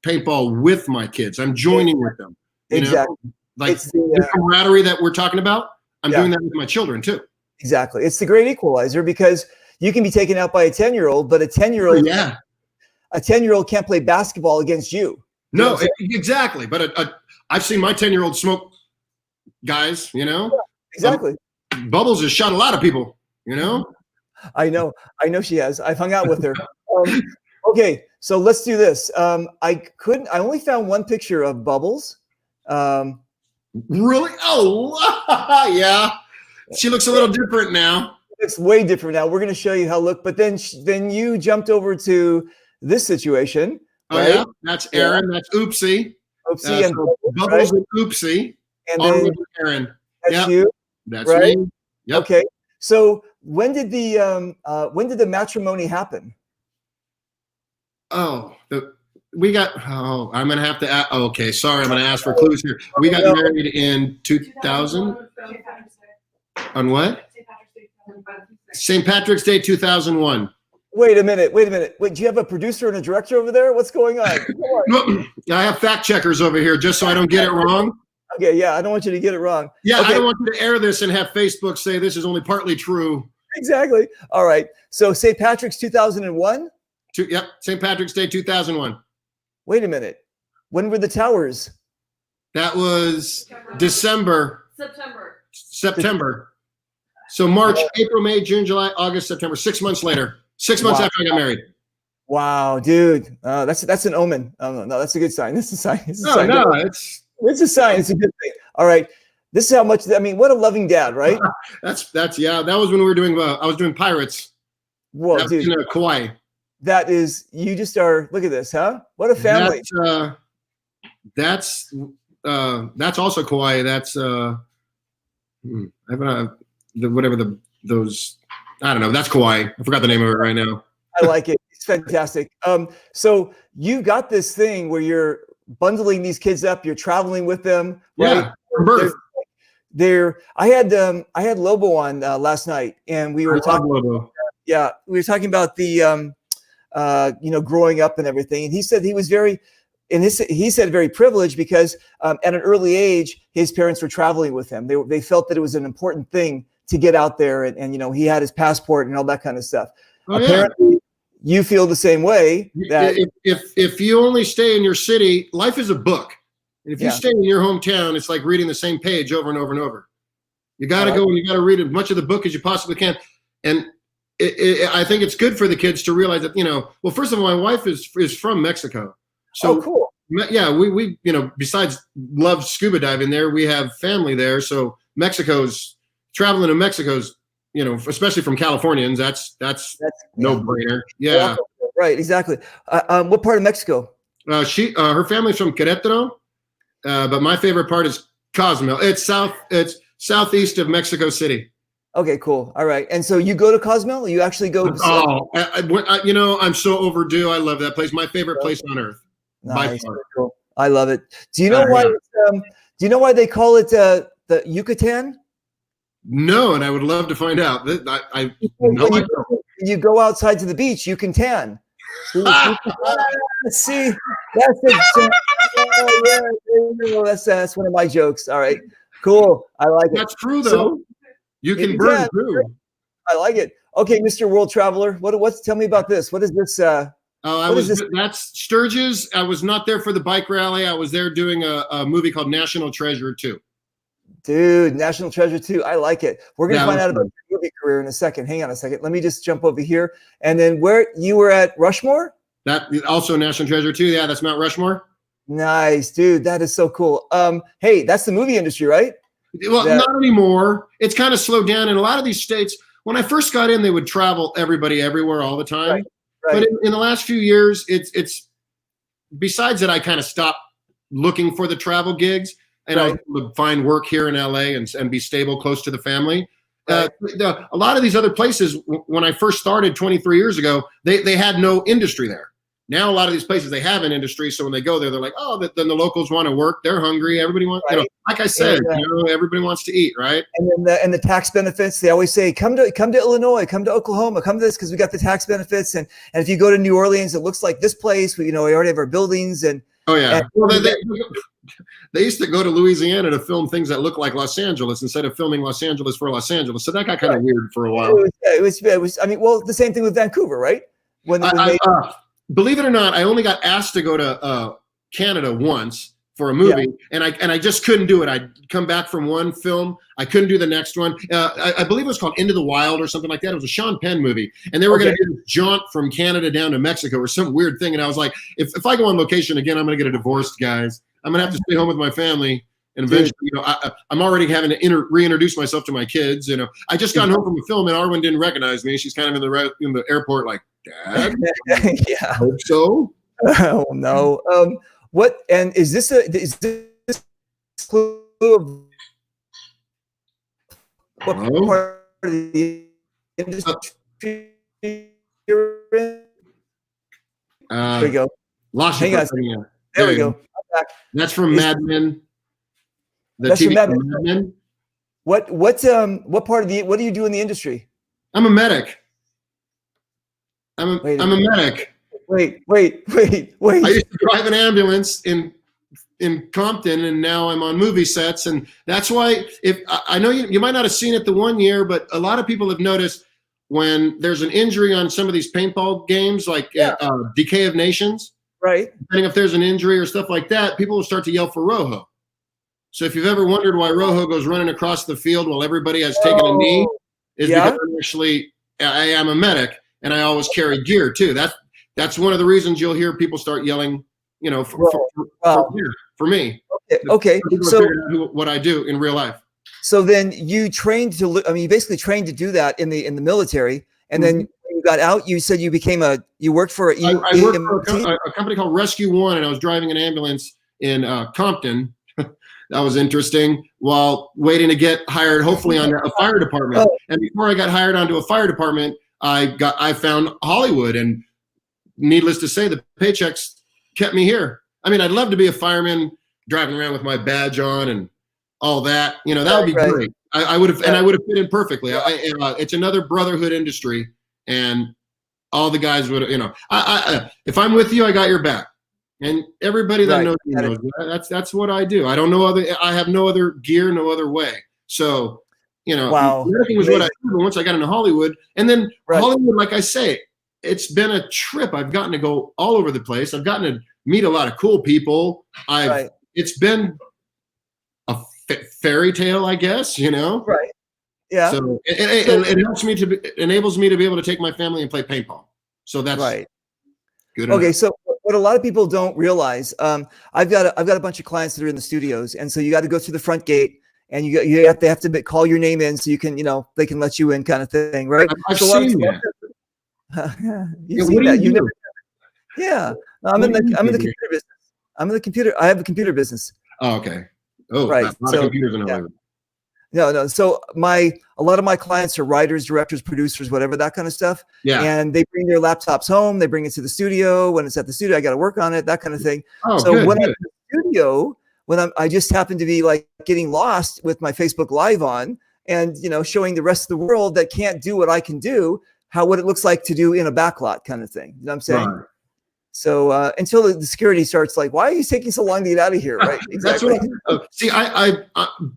paintball with my kids. I'm joining with them. You know? Like the camaraderie that we're talking about. I'm doing that with my children too. Exactly. It's the great equalizer because you can be taken out by a 10-year-old, but a 10-year-old, a 10-year-old can't play basketball against you. No, exactly. But I've seen my 10-year-old smoke guys, you know. Yeah, exactly. Bubbles has shot a lot of people, you know. I know she has. I've hung out with her. Okay, so let's do this. I only found one picture of Bubbles. Really? Oh, yeah. She looks a little different now. It's way different now. We're going to show you how but then you jumped over to this situation. Oh, right? Yeah. That's Aaron. That's Oopsie. Oopsie and Bubbles and Oopsie. And then Aaron. That's you. That's me. Yep. Okay. So when did the matrimony happen? I'm going to have to okay, sorry. I'm going to ask for clues here. We got married in 2000. On what? St. Patrick's Day 2001. Wait a minute. Wait, do you have a producer and a director over there? What's going on? I have fact checkers over here just so I don't get it wrong. Okay, yeah, I don't want you to get it wrong. Yeah, okay. I don't want you to air this and have Facebook say this is only partly true. Exactly. All right. So St. Patrick's 2001? Yep, St. Patrick's Day 2001. Wait a minute. When were the towers? That was December. September. So March, April, May, June, July, August, September. 6 months later. 6 months after I got married. Wow, dude. That's an omen. No, that's a good sign. That's a sign. It's a sign. No, it's a sign. It's a good thing. All right. This is how much. I mean, what a loving dad, right? That's yeah. That was when we were doing. I was doing Pirates. Whoa, That was dude, in Kauai. that is. You just are. Look at this, huh? What a family. That's also Kauai. That's I haven't those. I don't know. That's Kauai. I forgot the name of it right now. I like it. It's fantastic. So you got this thing where you're bundling these kids up. You're traveling with them, right? Yeah, from birth. I had Lobo on last night, and we were talking. Lobo. Yeah, we were talking about the growing up and everything, and he said he was very. And he said very privileged because at an early age, his parents were traveling with him. They felt that it was an important thing to get out there, and he had his passport and all that kind of stuff. Oh, apparently, you feel the same way. That if you only stay in your city, life is a book. And if you stay in your hometown, it's like reading the same page over and over and over. You got to go and you got to read as much of the book as you possibly can. And I think it's good for the kids to realize that, well, first of all, my wife is from Mexico. So cool. Yeah, we besides love scuba diving there, we have family there. So traveling to Mexico's, especially from Californians, that's no brainer. Yeah. Right. Exactly. What part of Mexico? Her family's from Querétaro, but my favorite part is Cozumel. It's southeast of Mexico City. Okay, cool. All right. And so you go to Cozumel? You actually go? I'm so overdue. I love that place. My favorite place on earth. Nice. Cool. I love it. Do you know why? Do you know why they call it the Yucatan? No, and I would love to find out. You go outside to the beach, you can tan. See, that's it. That's one of my jokes. All right, cool. I like it. That's true, though. You can burn too. I like it. Okay, Mr. World Traveler, tell me about this. What is this? That's Sturgis. I was not there for the bike rally. I was there doing a movie called National Treasure 2. Dude, National Treasure 2. I like it. We're going to find out about your movie career in a second. Hang on a second. Let me just jump over here. And then where you were at Rushmore? That also National Treasure 2. Yeah, that's Mount Rushmore. Nice, dude. That is so cool. Hey, that's the movie industry, right? Well, not anymore. It's kind of slowed down in a lot of these states. When I first got in, they would travel everybody everywhere all the time. Right. But in the last few years, it's besides that, I kind of stopped looking for the travel gigs, and I would find work here in LA and be stable, close to the family. A lot of these other places, when I first started 23 years ago, they had no industry there. Now a lot of these places, they have an industry, so when they go there, they're like, oh, then the locals want to work. They're hungry. Everybody wants, like I said, everybody wants to eat, right? And then the tax benefits. They always say, come to Illinois, come to Oklahoma, come to this because we got the tax benefits. And if you go to New Orleans, it looks like this place. We already have our buildings and. Oh yeah. They used to go to Louisiana to film things that look like Los Angeles instead of filming Los Angeles for Los Angeles. So that got kind of weird for a while. It was. I mean, well, the same thing with Vancouver, right? Believe it or not, I only got asked to go to Canada once for a movie, and I just couldn't do it. I'd come back from one film, I couldn't do the next one. I believe it was called Into the Wild or something like that. It was a Sean Penn movie, and they were going to do this jaunt from Canada down to Mexico or some weird thing. And I was like, if I go on location again, I'm going to get a divorce, guys. I'm going to have to stay home with my family. And eventually, I'm already having to reintroduce myself to my kids. I just got home from a film, and Arwen didn't recognize me. She's kind of in the airport, like, Dad. Yeah. I hope so. Oh no. What? And is this clue of what part of the industry you're in? There we go. Hang on. There we go. I'm back. That's from Mad Men. That's from Mad Men. What part of what do you do in the industry? I'm a medic. I'm a medic. Wait. I used to drive an ambulance in Compton, and now I'm on movie sets, and that's why. If I know you might not have seen it the one year, but a lot of people have noticed when there's an injury on some of these paintball games, like Decay of Nations. Right. Depending if there's an injury or stuff like that, people will start to yell for Rojo. So if you've ever wondered why Rojo goes running across the field while everybody has taken a knee, is because I am a medic, and I always carry gear too. That's one of the reasons you'll hear people start yelling you know, Wow. for me. Okay. So what I do in real life. So then you trained to, I mean, you basically trained to do that in the military. And then when you got out, you said you worked for I worked for a company called Rescue One, and I was driving an ambulance in Compton. That was interesting, while waiting to get hired, hopefully, on a fire department. And before I got hired onto a fire department, I found Hollywood, and needless to say, the paychecks kept me here. I mean, I'd love to be a fireman, driving around with my badge on and all that. You know, that would be great. I would have, and I would have fit in perfectly. It's another brotherhood industry, and all the guys would, you know, if I'm with you, I got your back. And everybody that knows me knows that's what I do. I have no other gear, no other way. So, you know, everything was what I did. But once I got into Hollywood, and then Hollywood, like I say, it's been a trip. I've gotten to go all over the place. I've gotten to meet a lot of cool people. It's been a fairy tale, I guess, you know? Right. Yeah. So it helps me enables me to be able to take my family and play paintball. So that's good enough. Okay. So what a lot of people don't realize, I've got a bunch of clients that are in the studios. And so you got to go through the front gate, and you have to call your name in so you can, you know, they can let you in, kind of thing. Right. I've seen that. You've seen that. You never. Yeah. I'm in the computer business. I have a computer business. Oh, okay. Oh, right. A lot of computers in Hollywood. No. So a lot of my clients are writers, directors, producers, whatever, that kind of stuff. Yeah. And they bring their laptops home. They bring it to the studio. When it's at the studio, I got to work on it, that kind of thing. Oh, so when I'm in the studio, I just happen to be like getting lost with my Facebook Live on, and, you know, showing the rest of the world that can't do what I can do, what it looks like to do in a backlot, kind of thing. You know what I'm saying? Right. So until the security starts like, why are you taking so long to get out of here? Right. Exactly. See, I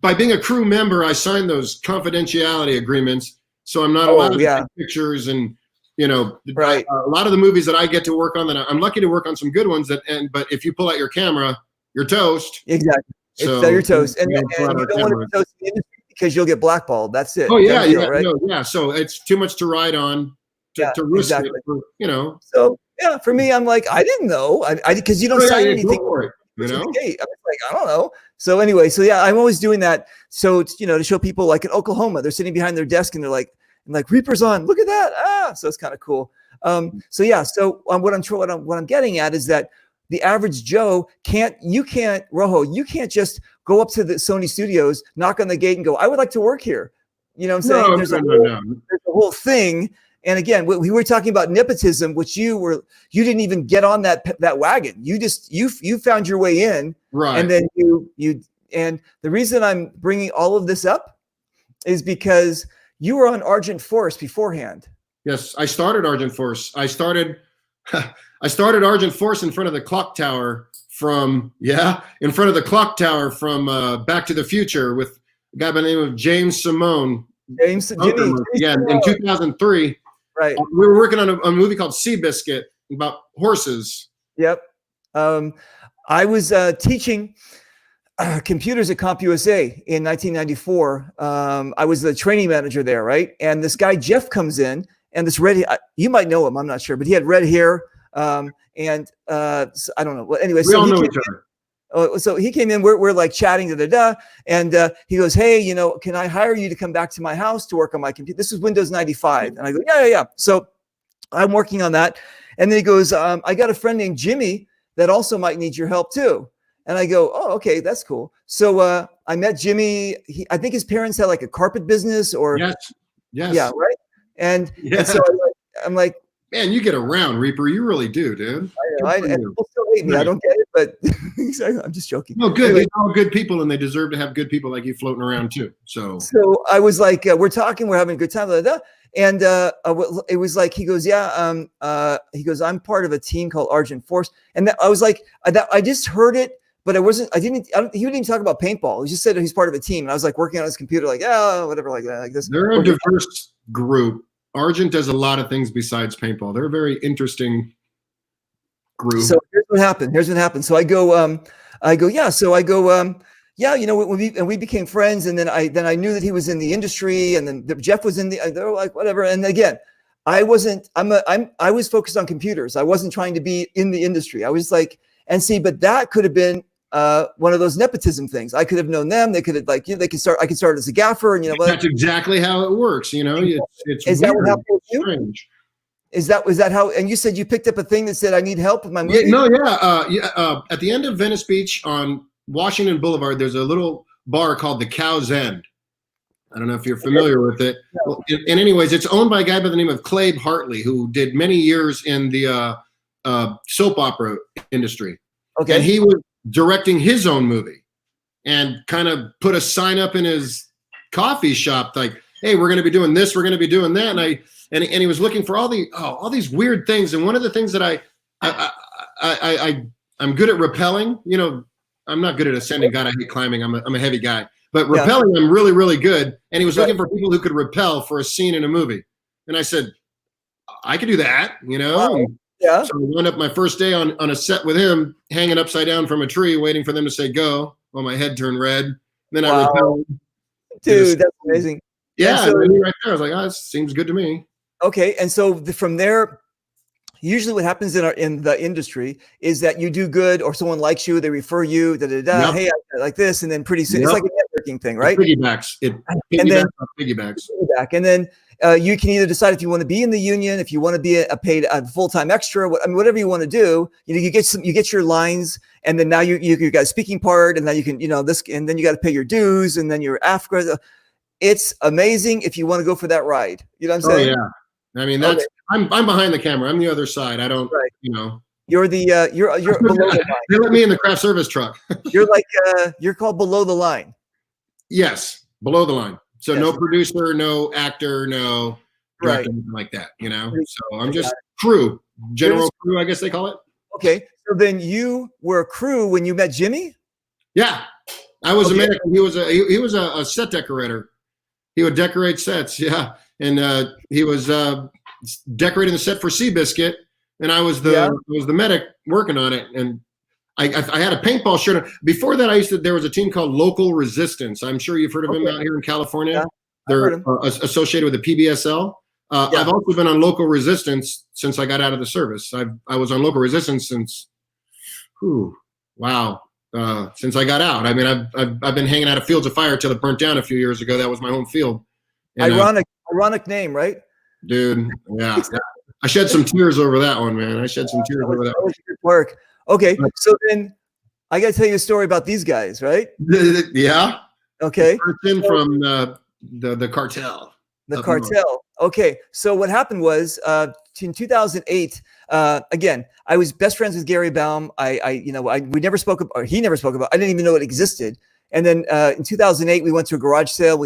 by being a crew member, I signed those confidentiality agreements, so I'm not allowed to take pictures, and, you know, a lot of the movies that I get to work on, that I'm lucky to work on some good ones, but if you pull out your camera, you're toast. Exactly. So you're toast, and you don't want to be toast in the industry because you'll get blackballed. That's it. Oh yeah, right? Yeah. So it's too much to ride on to risk it, you know. So. Yeah, for me, I'm like, I didn't know, because you don't sign anything for it. You know, I was like, I don't know. So anyway, I'm always doing that. So it's, you know, to show people, like in Oklahoma, they're sitting behind their desk and they're like, Reaper's on. Look at that. So it's kind of cool. So what I'm getting at is that the average Joe you can't just go up to the Sony studios, knock on the gate, and go, I would like to work here. You know what I'm saying? There's a whole thing. And again, we were talking about nepotism, which you didn't even get on that wagon. You found your way in, right? And then and the reason I'm bringing all of this up is because you were on Argent Force beforehand. Yes, I started Argent Force. I started Argent Force in front of the clock tower from Back to the Future with a guy by the name of James Simone. Jimmy in 2003. Right. We were working on a movie called Seabiscuit about horses. Yep. I was teaching computers at CompUSA in 1994. I was the training manager there, right? And this guy, Jeff, comes in, and this you might know him, I'm not sure, but he had red hair. So I don't know. Well, anyway, we all know each other. So he came in, we're like chatting, and he goes, hey, you know, can I hire you to come back to my house to work on my computer? This is Windows 95. And I go, yeah. So I'm working on that. And then he goes, I got a friend named Jimmy that also might need your help too. And I go, oh, okay, that's cool. So I met Jimmy. I think his parents had like a carpet business or. Yes. Yeah, right. And so I'm like, man, you get around, Reaper. You really do, dude. I know. People still hate me. I don't get it, but I'm just joking. No, good. They're all good people, and they deserve to have good people like you floating around too. So I was like, we're talking, we're having a good time, and it was like, he goes, he goes, I'm part of a team called Argent Force, and I was like, I just heard it, but he didn't even talk about paintball. He just said he's part of a team, and I was like working on his computer, like, whatever, like that, like this. They're a diverse group. Argent does a lot of things besides paintball. They're a very interesting group. So here's what happened. So I go, you know, we became friends, and then I knew that he was in the industry, and then Jeff was in they were like, whatever. And again, I was focused on computers. I wasn't trying to be in the industry. I was like, And see, but that could have been one of those nepotism things. I could have known them. They could have like, they could start. I could start as a gaffer, and That's exactly how it works. It's is weird. that what happened with you? Strange. Was that how? And you said you picked up a thing that said, "I need help with my movie." At the end of Venice Beach on Washington Boulevard, there's a little bar called the Cow's End. I don't know if you're familiar with it. Well, and anyways, it's owned by a guy by the name of Clabe Hartley, who did many years in the soap opera industry. Okay. And he was directing his own movie and kind of put a sign up in his coffee shop like, hey, we're going to be doing this, we're going to be doing that. And he was looking for all these weird things. And one of the things that I'm good at rappelling, I'm not good at ascending. God, I hate climbing. I'm a heavy guy. But rappelling, I'm really, really good. And he was looking for people who could rappel for a scene in a movie. And I said, I could do that, Wow. Yeah. So I wound up my first day on a set with him, hanging upside down from a tree, waiting for them to say go while my head turned red. Then I rappelled. Dude, that's amazing. Yeah, so, right there. I was like, this seems good to me. Okay. And so from there, usually what happens in the industry is that you do good or someone likes you, they refer you, Yep. hey, I like this. And then pretty soon it's like a networking thing, right? Piggybacks. Piggybacks. And then you can either decide if you want to be in the union, if you want to be a paid full-time extra, whatever you want to do. You get your lines, and then now you got a speaking part, and then you can this, and then you got to pay your dues, and then your Africa. It's amazing if you want to go for that ride. You know what I'm saying? Oh yeah. I mean I'm behind the camera. I'm the other side. I don't. Right. You're you're below the line. They let me in the craft service truck. You're like you're called below the line. Yes, below the line. So Yes. no producer, no actor, no director, anything like that. So I'm just crew, general crew, I guess they call it. Okay, so then you were a crew when you met Jimmy. Yeah, I was a medic. He was a set decorator. He would decorate sets. Yeah, and he was decorating the set for Seabiscuit, and I was the medic working on it. And I had a paintball shirt. Before that, there was a team called Local Resistance. I'm sure you've heard of them out here in California. Yeah, they're associated with the PBSL. I've also been on Local Resistance since I got out of the service. I was on Local Resistance since, since I got out. I mean, I've been hanging out of Fields of Fire till it burnt down a few years ago. That was my home field. And, ironic name, right? Dude, yeah. I shed some tears over that one, man. I shed some tears over that one. Good work. Okay, so then I got to tell you a story about these guys, right? Yeah. Okay. Person from the cartel. The cartel. Okay, so what happened was in 2008. Again, I was best friends with Gary Baum. We never spoke about, or he never spoke about. I didn't even know it existed. And then in 2008, we went to a garage sale.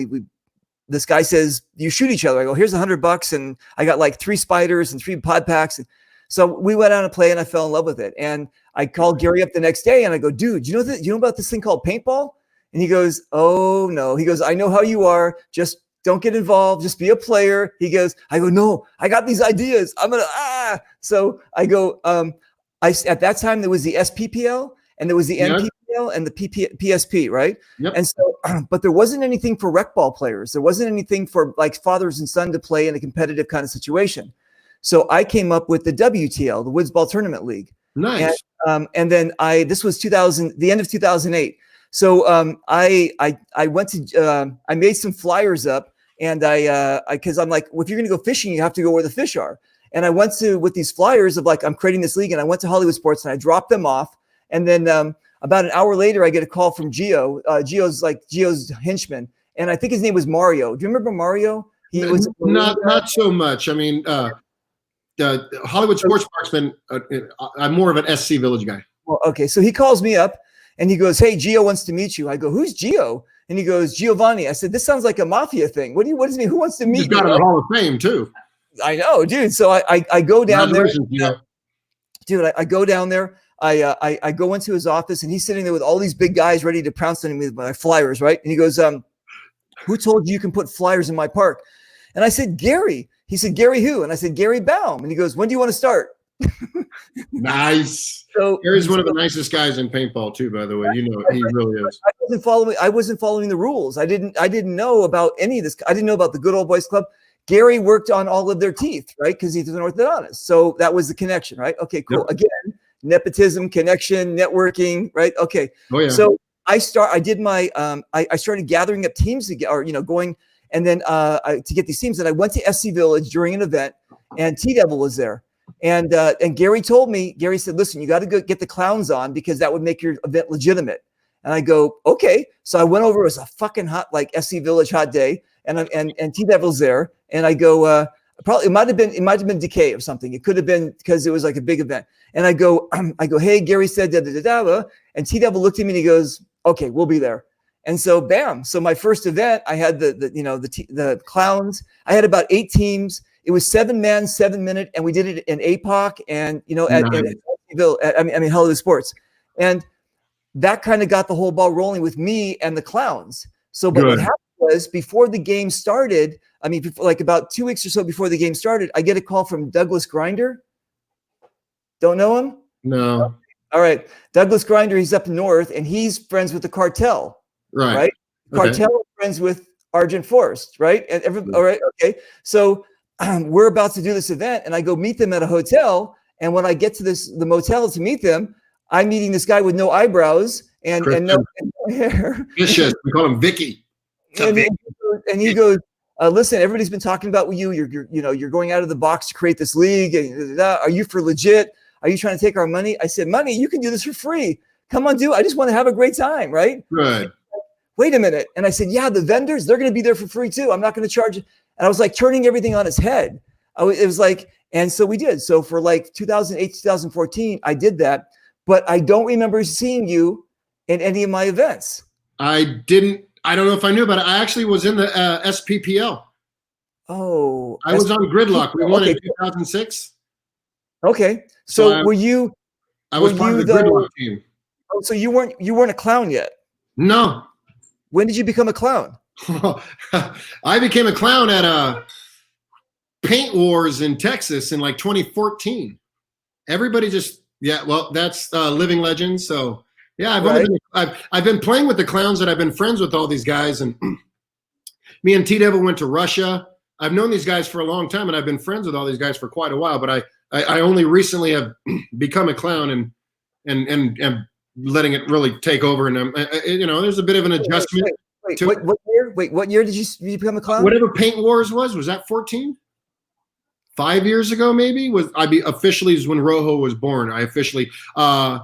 This guy says, you shoot each other. I go, here's $100. And I got like 3 spiders and 3 pod packs. And so we went out and play, and I fell in love with it. And I called Gary up the next day, and I go, dude, you know about this thing called paintball? And he goes, oh no. He goes, I know how you are. Just don't get involved. Just be a player. I go, no, I got these ideas. I'm going to, So I go, at that time there was the SPPL and there was the NPPL and the PSP, right? Yep. And so, but there wasn't anything for rec ball players. There wasn't anything for like fathers and son to play in a competitive kind of situation. So I came up with the WTL, the Woods Ball Tournament League. Nice. And then this was the end of 2008. So I went to, I made some flyers up, and because I'm like, well, if you're going to go fishing, you have to go where the fish are. And I went with these flyers of like, I'm creating this league, and I went to Hollywood Sports and I dropped them off. And then about an hour later, I get a call from Gio. Gio's henchman. And I think his name was Mario. Do you remember Mario? He was not so much. I mean, Hollywood Sports Park's been, I'm more of an SC Village guy. Well, okay. So he calls me up and he goes, hey, Gio wants to meet you. I go, who's Gio? And he goes, Giovanni. I said, this sounds like a mafia thing. What does it mean? Who wants to meet you? He's got a Hall of Fame too. I know, dude. So I go down there. Dude, I go down there. I go into his office, and he's sitting there with all these big guys ready to pounce on me with my flyers, right? And he goes, who told you can put flyers in my park? And I said, Gary. He said, Gary who? And I said, Gary Baum. And he goes, when do you want to start? Nice. So Gary's one of the nicest guys in paintball too, by the way. You know, he really is. I wasn't following the rules. I didn't know about any of this. I didn't know about the Good Old Boys Club. Gary worked on all of their teeth, right? Because he's an orthodontist. So that was the connection, right? Okay, cool. Yep. Again, nepotism, connection, networking, right? Okay. Oh yeah. So I started gathering up teams to get, or, going, and then to get these teams. And I went to SC Village during an event, and T-Devil was there. And Gary told me, Gary said, listen, you got to go get the clowns on because that would make your event legitimate. And I go, okay. So I went over. It was a fucking hot, like SC Village hot day, and T-Devil's there. And I go, probably it might have been Decay or something. It could have been because it was like a big event. And I go, hey, Gary said da da da da. And T-Devil looked at me and he goes, okay, we'll be there. And so, bam. So my first event, I had the clowns. I had about 8 teams. It was 7-man, 7-minute, and we did it in APOC and at Hollywood Sports, and that kind of got the whole ball rolling with me and the clowns. So, but what happened was before the game started, like about 2 weeks or so before the game started, I get a call from Douglas Grinder. Don't know him? No. All right, Douglas Grinder. He's up north, and he's friends with the Cartel. Right. Cartel is friends with Argent Force. Right. And all right. Okay. So we're about to do this event, and I go meet them at a hotel. And when I get to the motel to meet them, I'm meeting this guy with no eyebrows and no hair. Vicious. We call him Vicky. And he goes, listen, everybody's been talking about you. You're going out of the box to create this league. And are you for legit? Are you trying to take our money? I said, money, you can do this for free. Come on, dude. I just want to have a great time, right? Good. Wait a minute. And I said, yeah, the vendors, they're going to be there for free too. I'm not going to charge you. And I was like turning everything on its head. It was like, and so we did. So for like 2008, 2014, I did that. But I don't remember seeing you in any of my events. I don't know if I knew about it. I actually was in the SPPL. Oh. I was on Gridlock. We won in 2006. Okay. So were you? I was part of the Gridlock team. Oh, so you weren't a clown yet? No. When did you become a clown? I became a clown at Paint Wars in Texas in like 2014. Everybody just that's living legends. So yeah, I've been playing with the clowns that I've been friends with all these guys, and me and T-Devil went to Russia. I've known these guys for a long time, and I've been friends with all these guys for quite a while. But I only recently have become a clown and letting it really take over. And there's a bit of an adjustment. What year did you become a clown? Whatever Paint Wars was that 14? 5 years ago, maybe? Officially is when Rojo was born. I officially I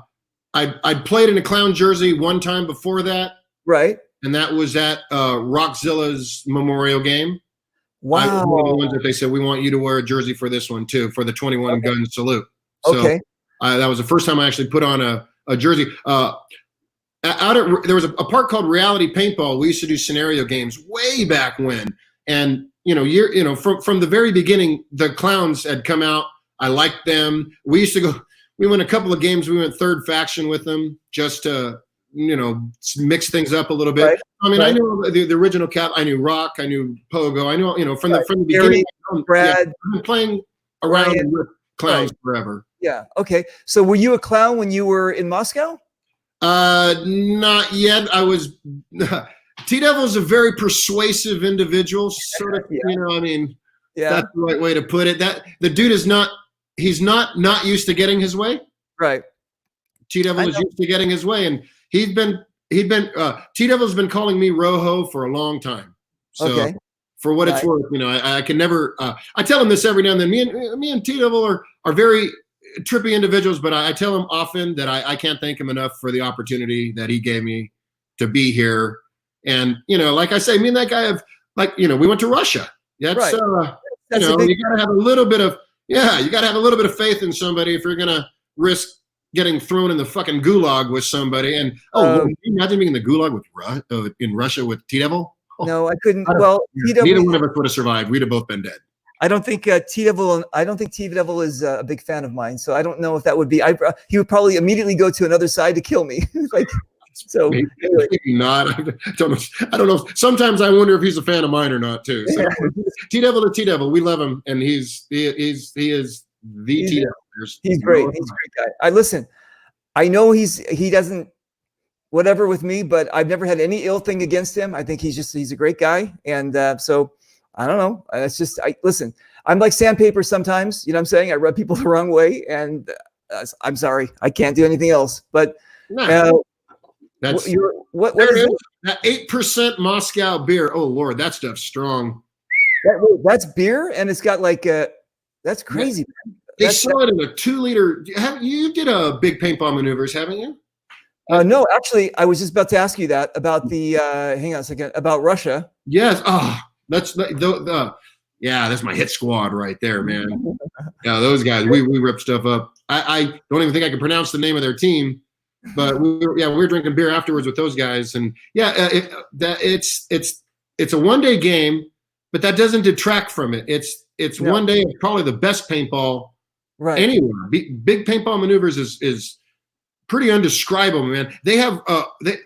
played in a clown jersey one time before that. Right. And that was at Rockzilla's memorial game. Wow. I was one of the ones that they said, we want you to wear a jersey for this one too, for the 21 gun salute. So that was the first time I actually put on a jersey. There was a park called Reality Paintball. We used to do scenario games way back when. And from the very beginning, the clowns had come out. I liked them. We used to go. We went a couple of games. We went third faction with them just to mix things up a little bit. Right. I mean, I knew the original Cap. I knew Rock. I knew Pogo. I knew from the beginning. Brad, I've been playing around with clowns forever. Yeah. Okay. So were you a clown when you were in Moscow? Not yet. I was. T-Devil's a very persuasive individual, sort of. That's the right way to put it. That the dude is not. He's not used to getting his way. Right. T-Devil is used to getting his way, and T-Devil's been calling me Rojo for a long time. So for what it's worth, I can never. I tell him this every now and then. Me and T-Devil are very trippy individuals, but I tell him often that I can't thank him enough for the opportunity that he gave me to be here. And like I say, me and that guy we went to Russia. That's you gotta have a little bit of faith in somebody if you're gonna risk getting thrown in the fucking gulag with somebody. And can you imagine being in the gulag in Russia with T-Devil? No, I couldn't. Neither one of us would have survived. We'd have both been dead. I don't think T-Devil is a big fan of mine, so I don't know if that would be. He would probably immediately go to another side to kill me. So maybe not. I don't know. Sometimes I wonder if he's a fan of mine or not too. So T-Devil to T-Devil, we love him, and he is the T-Devil. He's great. He's a great guy. Listen. I know he doesn't whatever with me, but I've never had any ill thing against him. I think he's a great guy, and so I don't know. It's just listen. I'm like sandpaper sometimes. You know what I'm saying? I rub people the wrong way, and I'm sorry, I can't do anything else. But No, that's what there is it it? is. That 8% Moscow beer. Oh Lord, that stuff's strong. That's beer, and it's got like that's crazy. They sell it in a 2-liter. You did a big paintball maneuvers, haven't you? No, actually, I was just about to ask you that about the. Hang on a second, about Russia. Yes. Oh, that's yeah, that's my hit squad right there, man. Yeah, those guys. We rip stuff up. I don't even think I can pronounce the name of their team, but we were drinking beer afterwards with those guys, and it's a 1-day game, but that doesn't detract from it. It's 1 day of probably the best paintball anywhere. Big paintball maneuvers is pretty undescribable, man. They have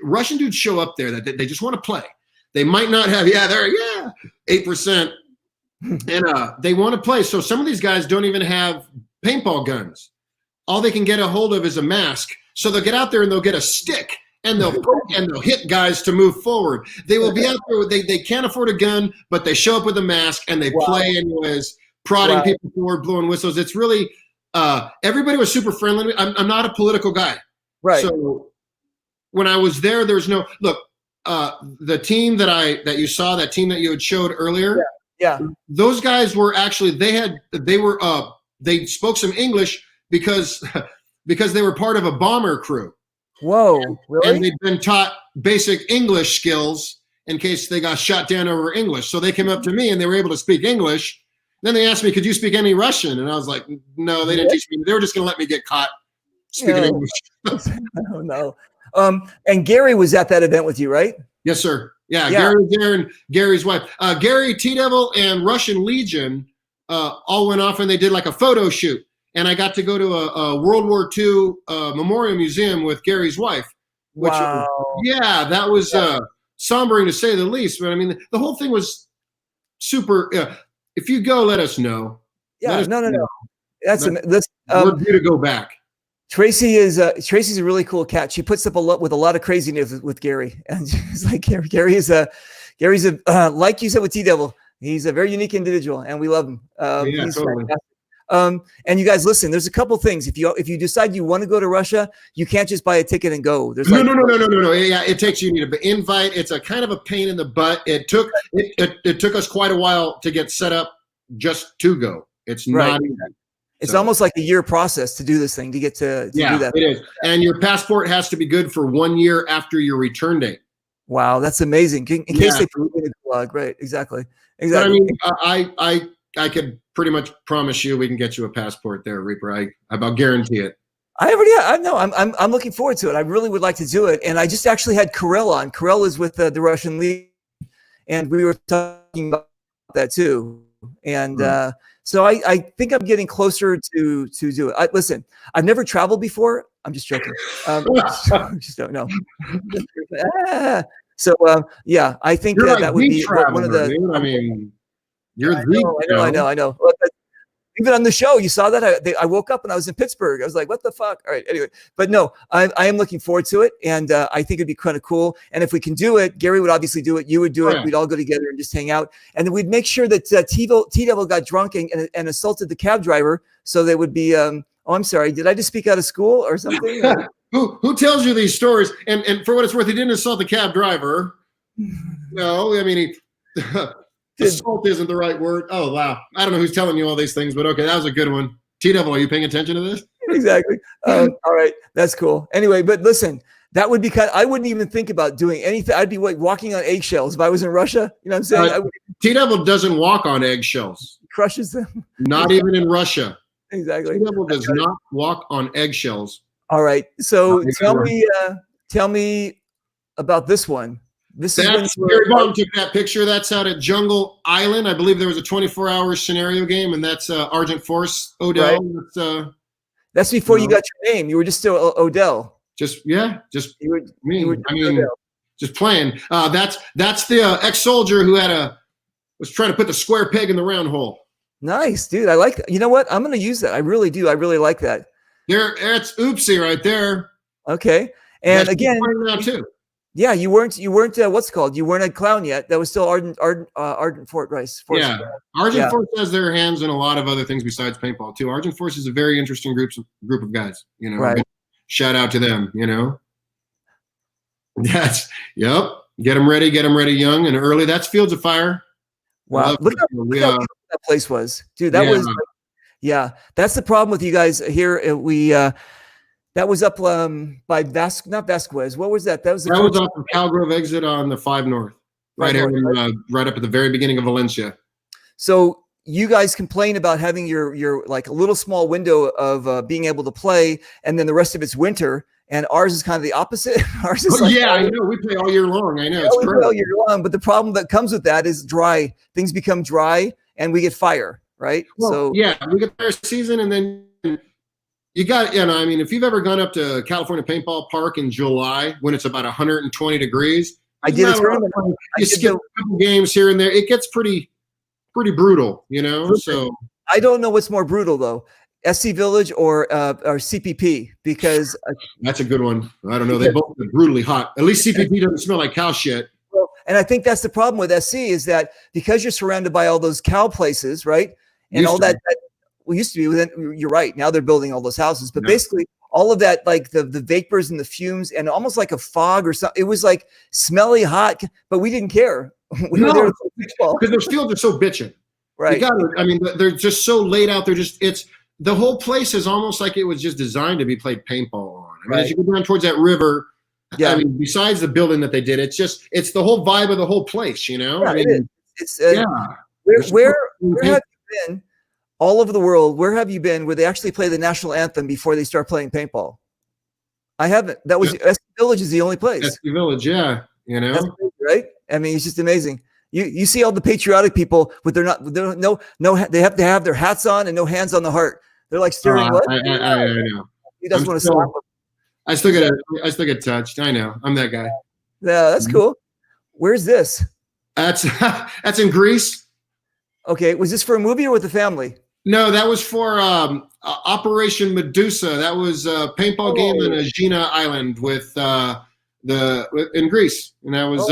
Russian dudes show up there that they just want to play. They might not have 8%, and they want to play. So some of these guys don't even have paintball guns. All they can get a hold of is a mask. So they'll get out there and they'll get a stick and they'll hit guys to move forward. They will be out there. They can't afford a gun, but they show up with a mask and they play anyways, prodding people forward, blowing whistles. It's really everybody was super friendly. I'm not a political guy. Right. So when I was there, there's no look. The team that you saw, that team that you had showed earlier, those guys were actually they spoke some English because they were part of a bomber crew. Whoa, really? And they'd been taught basic English skills in case they got shot down over English. So they came up to me and they were able to speak English. Then they asked me, "Could you speak any Russian?" And I was like, "No, they didn't teach me. They were just going to let me get caught speaking English." Oh no. And Gary was at that event with you, right? Yes, sir. Yeah. Gary was there and Gary's wife. Gary, T-Devil, and Russian Legion all went off and they did like a photo shoot. And I got to go to a World War II memorial museum with Gary's wife. Which, that was sombering to say the least. But I mean, the whole thing was super. If you go, let us know. Yeah, no. That's we're due to go back. Tracy's a really cool cat. She puts up a lot with craziness with Gary, and it's like Gary's a like you said with T-Devil. He's a very unique individual, and we love him. He's totally. And you guys, listen. There's a couple things. If you decide you want to go to Russia, you can't just buy a ticket and go. There's no. Yeah, it takes you need an invite. It's a kind of a pain in the butt. It took us quite a while to get set up just to go. It's not easy. It's almost like a year process to do this thing, to get to do that. It is. And your passport has to be good for 1 year after your return date. Wow, that's amazing. In case they put in a gulag, right? Exactly. But I mean, I could pretty much promise you we can get you a passport there, Reaper. I about guarantee it. I know. I'm looking forward to it. I really would like to do it. And I just actually had Karel on. Karel is with the Russian League, and we were talking about that too. And so I think I'm getting closer to do it. Listen, I've never traveled before. I'm just joking. Just don't know. So I think that would be one of the. Dude. I mean, I know. Even on the show, you saw that I woke up and I was in Pittsburgh. I was like, "What the fuck?" All right. Anyway, but no, I am looking forward to it, and I think it'd be kind of cool. And if we can do it, Gary would obviously do it. You would do it. We'd all go together and just hang out, and then we'd make sure that T-Devil got drunk and assaulted the cab driver, so they would be. Oh, I'm sorry. Did I just speak out of school or something? Who tells you these stories? And for what it's worth, he didn't assault the cab driver. No, I mean assault isn't the right word. Oh, wow. I don't know who's telling you all these things, but okay, that was a good one. T-Devil, are you paying attention to this? Exactly. All right. That's cool. Anyway, but listen, that would be I wouldn't even think about doing anything. I'd be walking on eggshells if I was in Russia. You know what I'm saying? T-Devil doesn't walk on eggshells. Crushes them. Not even in Russia. Exactly. T-Devil does not walk on eggshells. All right. So tell me about this one. That's Gary Baum took that picture. That's out at Jungle Island. I believe there was a 24-hour scenario game, and that's Argent Force ODell. Right. That's before you got your name. You were just still ODell. Just playing. That's the ex-soldier who was trying to put the square peg in the round hole. Nice, dude. I like that. You know what? I'm going to use that. I really do. I really like that. That's Oopsie right there. Okay. And again, now too. Yeah, you weren't. What's it called? You weren't a clown yet. That was still Ardent Fort Rice. Yeah, Argent Yeah. Force has their hands in a lot of other things besides paintball too. Argent Force is a very interesting group of guys. You know, Right. shout out to them. You know, yep. Get them ready young and early. That's Fields of Fire. Wow, look how beautiful that place was, dude. That was, yeah. That's the problem with you guys here. That was up by not Vasquez. What was that? That was off of Calgrove exit on the 5 North, right here, right up at the very beginning of Valencia. So you guys complain about having your like a little small window of being able to play, and then the rest of it's winter. And ours is kind of the opposite. Ours is I know. We play all year long. I know. It's crazy. All year long, but the problem that comes with that is dry. Things become dry, and we get fire, right? Well, so yeah, we get fire season, and then you got, I mean, if you've ever gone up to California Paintball Park in July when it's about 120 degrees, I did a tournament. You skip a couple games here and there. It gets pretty brutal, you know. So I don't know what's more brutal though. SC Village or CPP, because that's a good one. I don't know. They both are brutally hot. At least CPP doesn't smell like cow shit. Well, and I think that's the problem with SC is that because you're surrounded by all those cow places, right? And all that used to be. You're right. Now they're building all those houses, but basically all of that, like the vapors and the fumes, and almost like a fog or something. It was like smelly, hot, but we didn't care. We were there because those fields are so bitching. Right. I mean, they're just so laid out. The whole place is almost like it was just designed to be played paintball on. I mean, as you go down towards that river, I mean, besides the building that they did, it's the whole vibe of the whole place, you know? Yeah, I mean, it's where have you been all over the world? Where have you been where they actually play the national anthem before they start playing paintball? I haven't. That was SC Village is the only place. SC Village, yeah. You know? That's crazy, right? I mean, it's just amazing. You see all the patriotic people with they have to have their hats on and no hands on the heart. They're like staring. I know. He doesn't want to stop. I still get touched. I know. I'm that guy. Yeah, that's cool. Where's this? That's in Greece. Okay, was this for a movie or with the family? No, that was for Operation Medusa. That was a paintball game on Aegina Island in Greece, and that was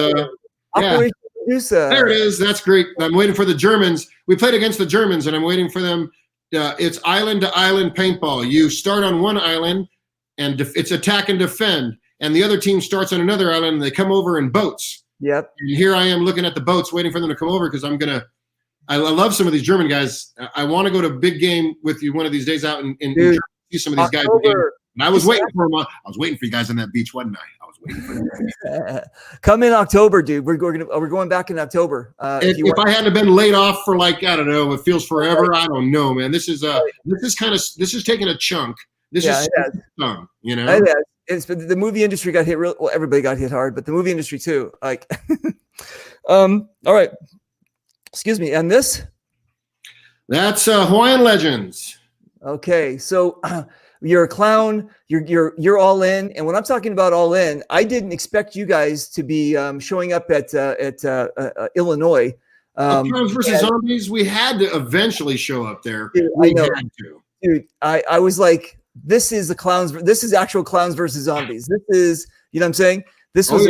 Operation Medusa. There it is. That's great. I'm waiting for the Germans. We played against the Germans, and I'm waiting for them. It's island to island paintball. You start on one island, and it's attack and defend, and the other team starts on another island, and they come over in boats. Yep. And here I am looking at the boats, waiting for them to come over because I love some of these German guys. I want to go to a big game with you one of these days out in Germany, see some of these guys. And I was waiting for them. I was waiting for you guys on that beach one night. I was waiting for you. Come in October, dude. We're going back in October. If I hadn't been laid off for like, I don't know, it feels forever. I don't know, man. This is taking a chunk. This is fun, you know. It's the movie industry got hit well, everybody got hit hard, but the movie industry too. Like, all right. Excuse me. And this? That's Hawaiian Legends. Okay, so you're a clown. You're all in, and when I'm talking about all in, I didn't expect you guys to be showing up at Illinois. Clowns versus Zombies. We had to eventually show up there. Dude, we had to. Dude, I was like, this is the clowns. This is actual Clowns versus Zombies. This is, you know what I'm saying? This was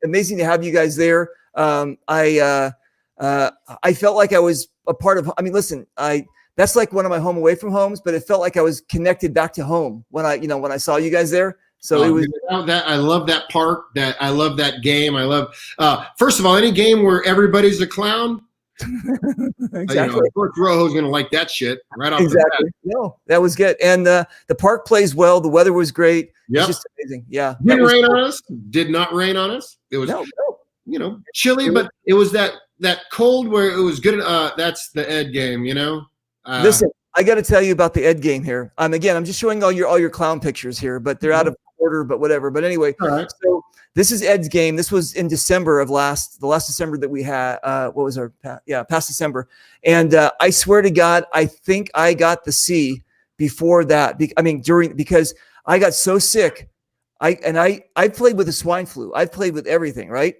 amazing to have you guys there. I felt like I was a part of. I mean, listen, that's like one of my home away from homes, but it felt like I was connected back to home when I saw you guys there. So it was that. I love that park. I love that game. I love. First of all, any game where everybody's a clown. Exactly. Coach Rojo's gonna like that shit right off the bat. No, that was good, and the park plays well. The weather was great. Yeah, just amazing. Yeah, didn't rain on us. Did not rain on us. It was chilly, but it was that cold where it was good. That's the Ed game, you know. Listen, I got to tell you about the Ed game here. I'm just showing all your clown pictures here, but they're out of order. But whatever. But anyway, so this is Ed's game. This was in December of the last December that we had. What was past December? And I swear to God, I think I got the C before that. Because I got so sick. I played with the swine flu. I played with everything, right?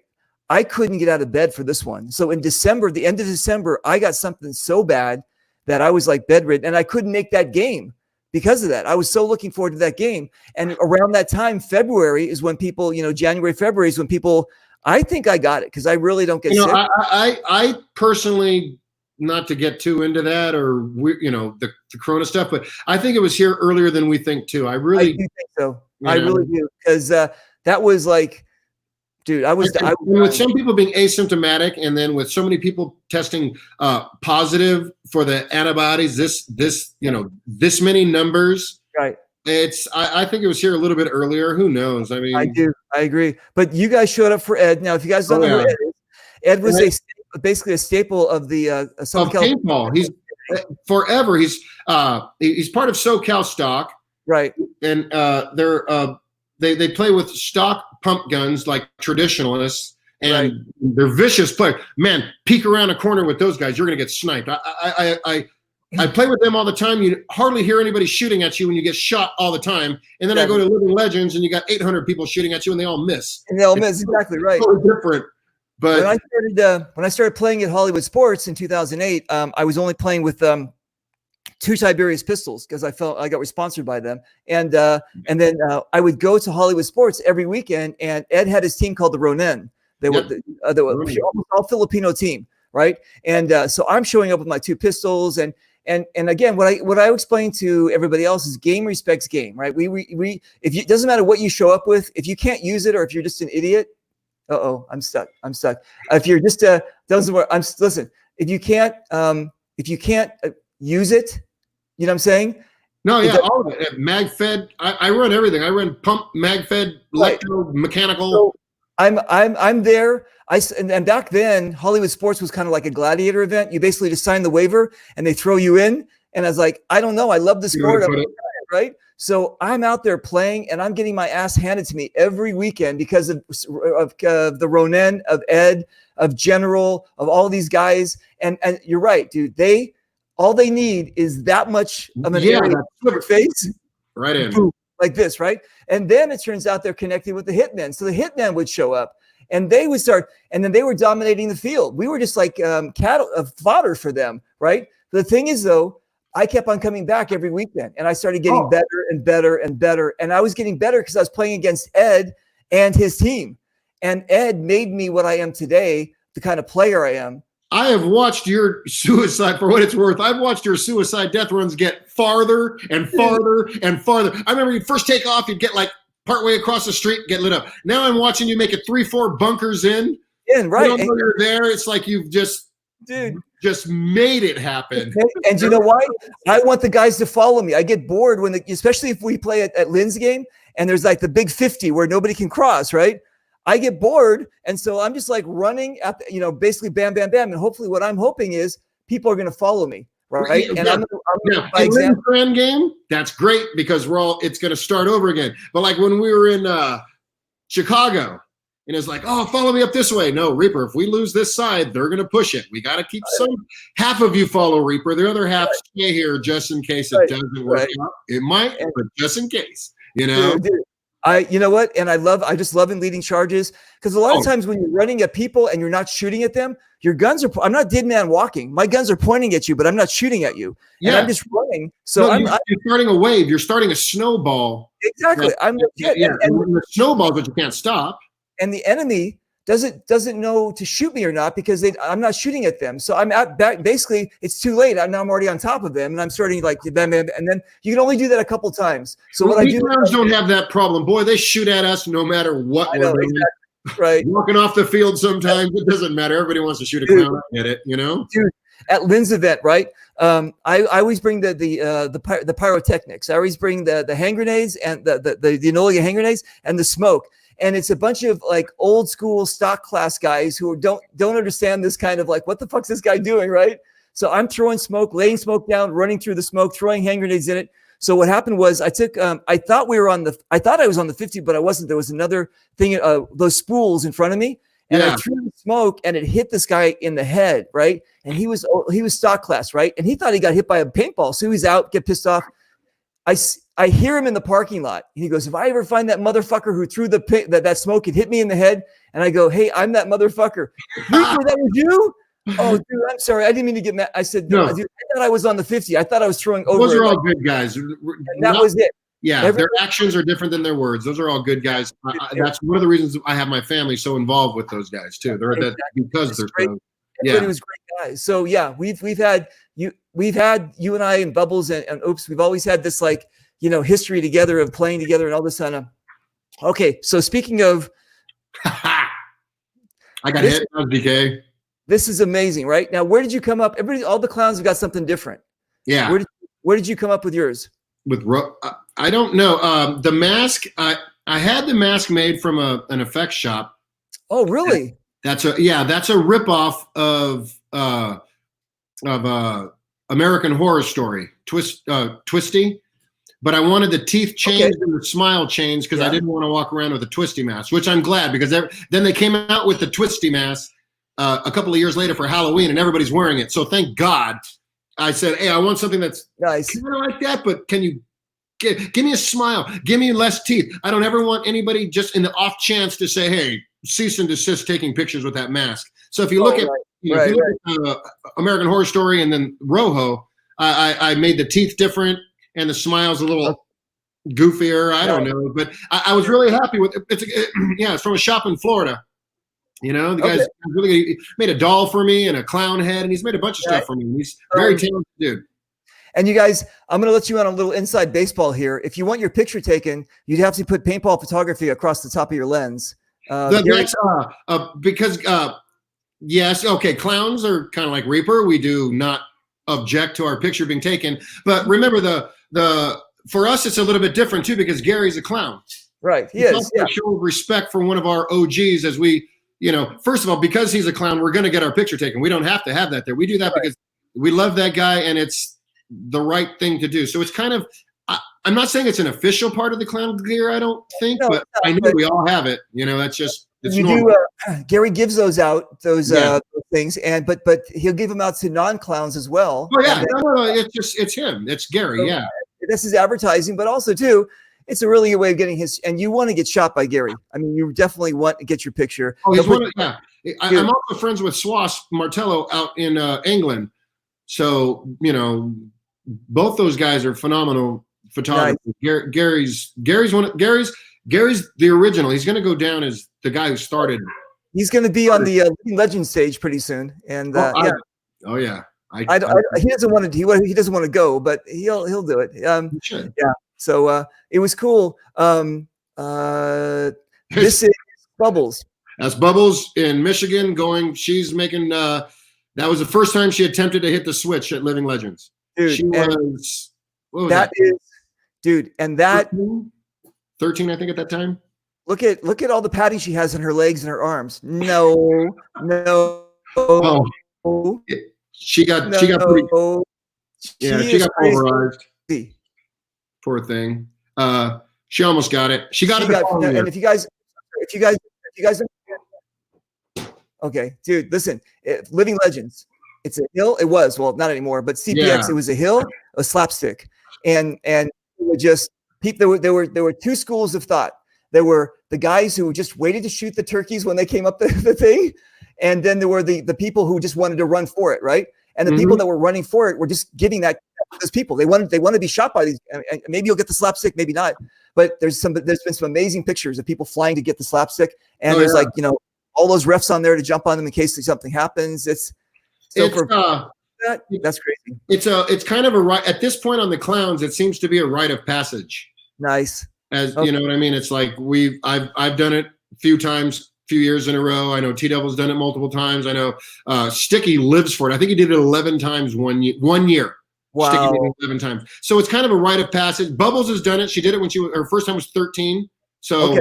I couldn't get out of bed for this one. So in December, the end of December, I got something so bad that I was like bedridden and I couldn't make that game. because of that. I was so looking forward to that game. And around that time, February is when people, January, February is when people, I think I got it because I really don't get sick. I personally, not to get too into that or the Corona stuff, but I think it was here earlier than we think too. I do think so. I really do, because that was like, dude, I was with some people being asymptomatic, and then with so many people testing positive for the antibodies. This many numbers. Right. I think it was here a little bit earlier. Who knows? I mean, I agree. But you guys showed up for Ed. Now, if you guys don't know who Ed is, Ed was basically a staple of the Southern paintball. He's forever. He's part of SoCal Stock. Right. And they play with stock pump guns like traditionalists, and they're vicious players. Man, peek around a corner with those guys, you're going to get sniped. I play with them all the time. You hardly hear anybody shooting at you when you get shot all the time. And then I go to Living Legends, and you got 800 people shooting at you, and they all miss. Exactly right. Totally different. But when I started playing at Hollywood Sports in 2008, I was only playing with 2 Tiberius pistols because I felt I got sponsored by them. And then I would go to Hollywood Sports every weekend, and Ed had his team called the Ronin. They were almost all Filipino team, right? And so I'm showing up with my 2 pistols, and again, what I explain to everybody else is game respects game, right? It doesn't matter what you show up with, if you can't use it or if you're just an idiot. I'm stuck. If you're just doesn't work. Listen. If you can't use it, you know what I'm saying? No, yeah, all of it. Mag fed. I run everything. I run pump, mag fed, electro, mechanical. So I'm there. And back then, Hollywood Sports was kind of like a gladiator event. You basically just sign the waiver and they throw you in. And I was like, I don't know. I love the sport. Right. So I'm out there playing, and I'm getting my ass handed to me every weekend because of the Ronin, of Ed, of General, of all these guys. And you're right, dude. All they need is that much of an area of face, right in, boom, like this, right? And then it turns out they're connected with the hitmen. So the hitmen would show up, and they would start, and then they were dominating the field. We were just like cattle, fodder for them, right? The thing is, though, I kept on coming back every weekend, and I started getting better and better and better. And I was getting better because I was playing against Ed and his team. And Ed made me what I am today, the kind of player I am. I have watched your suicide, for what it's worth. I've watched your suicide death runs get farther and farther and farther. I remember you'd first take off, you'd get like partway across the street, get lit up. Now I'm watching you make it 3-4 bunkers in. Right. You don't know you're there. It's like you've just made it happen. And you know why? I want the guys to follow me. I get bored especially if we play at Lynn's game and there's like the big 50 where nobody can cross, right? I get bored. And so I'm just like running at basically bam, bam, bam. And hopefully what I'm hoping is people are going to follow me, right? Yeah, and I'm by example. Friend game, that's great because it's going to start over again. But like when we were in Chicago, and it's like, oh, follow me up this way. No, Reaper, if we lose this side, they're going to push it. We got to keep half of you follow Reaper. The other half stay here just in case it doesn't work out. It might, but just in case, Dude. You know what? And I just love in leading charges because a lot of times when you're running at people and you're not shooting at them, your guns I'm not dead man walking. My guns are pointing at you, but I'm not shooting at you. And I'm just running. So you're starting a wave. You're starting a snowball. Exactly. And the snowballs that you can't stop. And the enemy doesn't know to shoot me or not because I'm not shooting at them. So I'm at back. Basically, it's too late. I'm already on top of them, and I'm starting like bam, bam, and then you can only do that a couple times. So what I do, don't have that problem. Boy, they shoot at us no matter what we're doing. Exactly. Right, walking off the field sometimes it doesn't matter. Everybody wants to shoot a clown. I get it, Dude, at Lynn's event, right? I always bring the pyrotechnics. I always bring the hand grenades and the Enola hand grenades and the smoke. And it's a bunch of like old school stock class guys who don't understand this kind of like, what the fuck's this guy doing, right? So I'm throwing smoke, laying smoke down, running through the smoke, throwing hand grenades in it. So what happened was I thought I was on the 50, but I wasn't. There was another thing, those spools in front of me, and I threw the smoke and it hit this guy in the head, right? And he was stock class, right? And he thought he got hit by a paintball, so he's out, get pissed off. I hear him in the parking lot. And he goes, if I ever find that motherfucker who threw that smoke and hit me in the head, and I go, hey, I'm that motherfucker. Reaper, that was you? Oh, dude, I'm sorry. I didn't mean to get mad. I said, No. dude, I thought I was on the 50. I thought I was throwing over. Those are all like, good guys. and that was it. Yeah, their actions are different than their words. Those are all good guys. That's one of the reasons I have my family so involved with those guys too. They're Exactly. because they're great. so. Everybody was great guys. So yeah, we've had you and I and Bubbles and Oops. We've always had this like history together of playing together and all this kind of. Okay, so speaking of, I got hit. That was DK. This is amazing, right? Now, where did you come up? All the clowns have got something different. Yeah. Where did you come up with yours? I don't know. The mask. I had the mask made from an effects shop. Oh, really? That's a ripoff of American Horror Story, Twisty. But I wanted the teeth changed and the smile changed because I didn't want to walk around with a Twisty mask, which I'm glad because then they came out with the Twisty mask a couple of years later for Halloween and everybody's wearing it. So thank God I said, hey, I want something that's nice, kind of like that, but can you give me a smile? Give me less teeth. I don't ever want anybody just in the off chance to say, hey, cease and desist taking pictures with that mask. So if you look at American Horror Story and then Rojo, I made the teeth different. And the smile's a little goofier. I don't know, but I was really happy with it. It's from a shop in Florida. The guy's really made a doll for me and a clown head, and he's made a bunch of stuff for me. He's very talented dude. And you guys, I'm going to let you on a little inside baseball here. If you want your picture taken, you'd have to put paintball photography across the top of your lens. Yes, okay, clowns are kind of like Reaper. We do not object to our picture being taken, but remember for us it's a little bit different too because Gary's a clown, right? He is. A show of respect for one of our OGs as we first of all, because he's a clown, we're going to get our picture taken. We don't have to have that there. We do that because we love that guy and it's the right thing to do. So it's kind of I'm not saying it's an official part of the clown gear, I don't think, but I know we all have it. That's just it's normal. Gary gives those out, those things, and but he'll give them out to non-clowns as well. Oh yeah, no, it's him. It's Gary. So, yeah, this is advertising, but also too, it's a really good way of getting his. And you want to get shot by Gary. I mean, you definitely want to get your picture. Oh, I'm also friends with Swass Martello out in England, so both those guys are phenomenal photographers. Nice. Gary's the original. He's going to go down as the guy who started. He's going to be on the Legend stage pretty soon, and he doesn't want to. He doesn't want to go, but he'll do it. He should. Yeah. So it was cool. This is Bubbles. That's Bubbles in Michigan. She's making. That was the first time she attempted to hit the switch at Living Legends. Dude, she was. What was that? Is, dude, and that 13, I think, at that time. Look at all the padding she has in her legs and her arms. No. Oh, she got pretty. Yeah, she got pulverized. Poor thing. She almost got it. She got it. And if you guys, okay, dude, listen. Living Legends. It's a hill. It was not anymore, but CPX. It was a hill, a slapstick, and it was just people. There were two schools of thought. There were the guys who just waited to shoot the turkeys when they came up the thing. And then there were the people who just wanted to run for it, right? And the people that were running for it were just giving that to those people. They want to be shot by these. And maybe you'll get the slapstick, maybe not. But there's been some amazing pictures of people flying to get the slapstick. And there's all those refs on there to jump on them in case something happens. That's crazy. It's kind of a right at this point on the clowns. It seems to be a rite of passage. Nice. You know what I mean? It's like I've done it a few times, few years in a row. I know T-Devil's done it multiple times. I know Sticky lives for it. I think he did it 11 times one year. Wow. Sticky did it 11 times. So it's kind of a rite of passage. Bubbles has done it. She did it when her first time was 13. So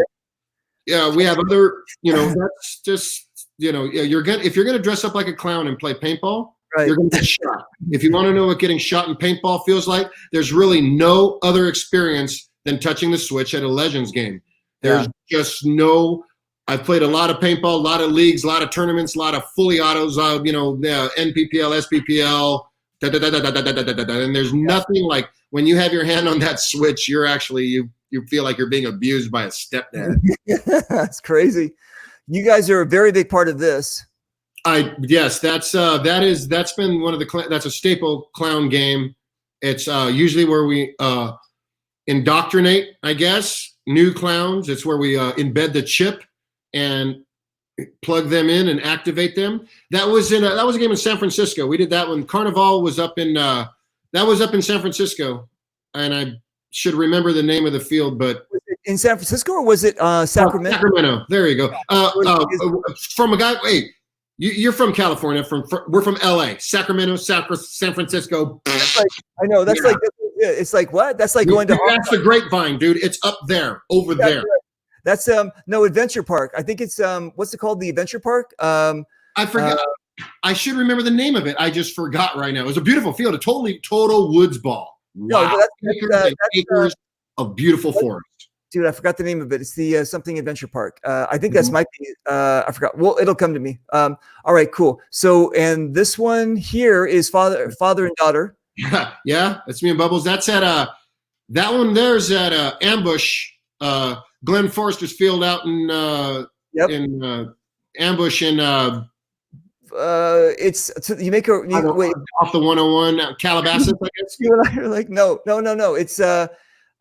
yeah, we have other, that's just, if you're gonna dress up like a clown and play paintball, you're gonna get shot. If you want to know what getting shot in paintball feels like, there's really no other experience than touching the switch at a Legends game. There's just no. I've played a lot of paintball, a lot of leagues, a lot of tournaments, a lot of fully autos. NPPL, SPPL, and there's nothing like when you have your hand on that switch. You're actually you feel like you're being abused by a stepdad. That's crazy. You guys are a very big part of this. Yes, that's been one of the that's a staple clown game. It's usually where we indoctrinate, I guess, new clowns. It's where we embed the chip and plug them in and activate them. That was a game in San Francisco. We did that when Carnival was up in San Francisco, and I should remember the name of the field, but Was it in San Francisco or was it Sacramento? Sacramento. There you go. From a guy. Wait, you're from California. We're from LA, Sacramento, San Francisco. I know. That's like it's like what? That's like going to. That's the grapevine, dude. It's up there, over there. Right. That's no Adventure Park. I think it's what's it called? The Adventure Park. I forgot. I should remember the name of it. I just forgot right now. It was a beautiful field, a total woods ball. Wow. No, that's acres of beautiful forest. Dude, I forgot the name of it. It's the something Adventure Park. I think that's might be. I forgot. Well, it'll come to me. All right, cool. So, and this one here is father and daughter. Yeah, that's me and Bubbles. That's at that one. There's at Ambush. Glenn Forrester's field out in Ambush in it's you make a wait off the 101 Calabasas, I guess. You and I are like no. It's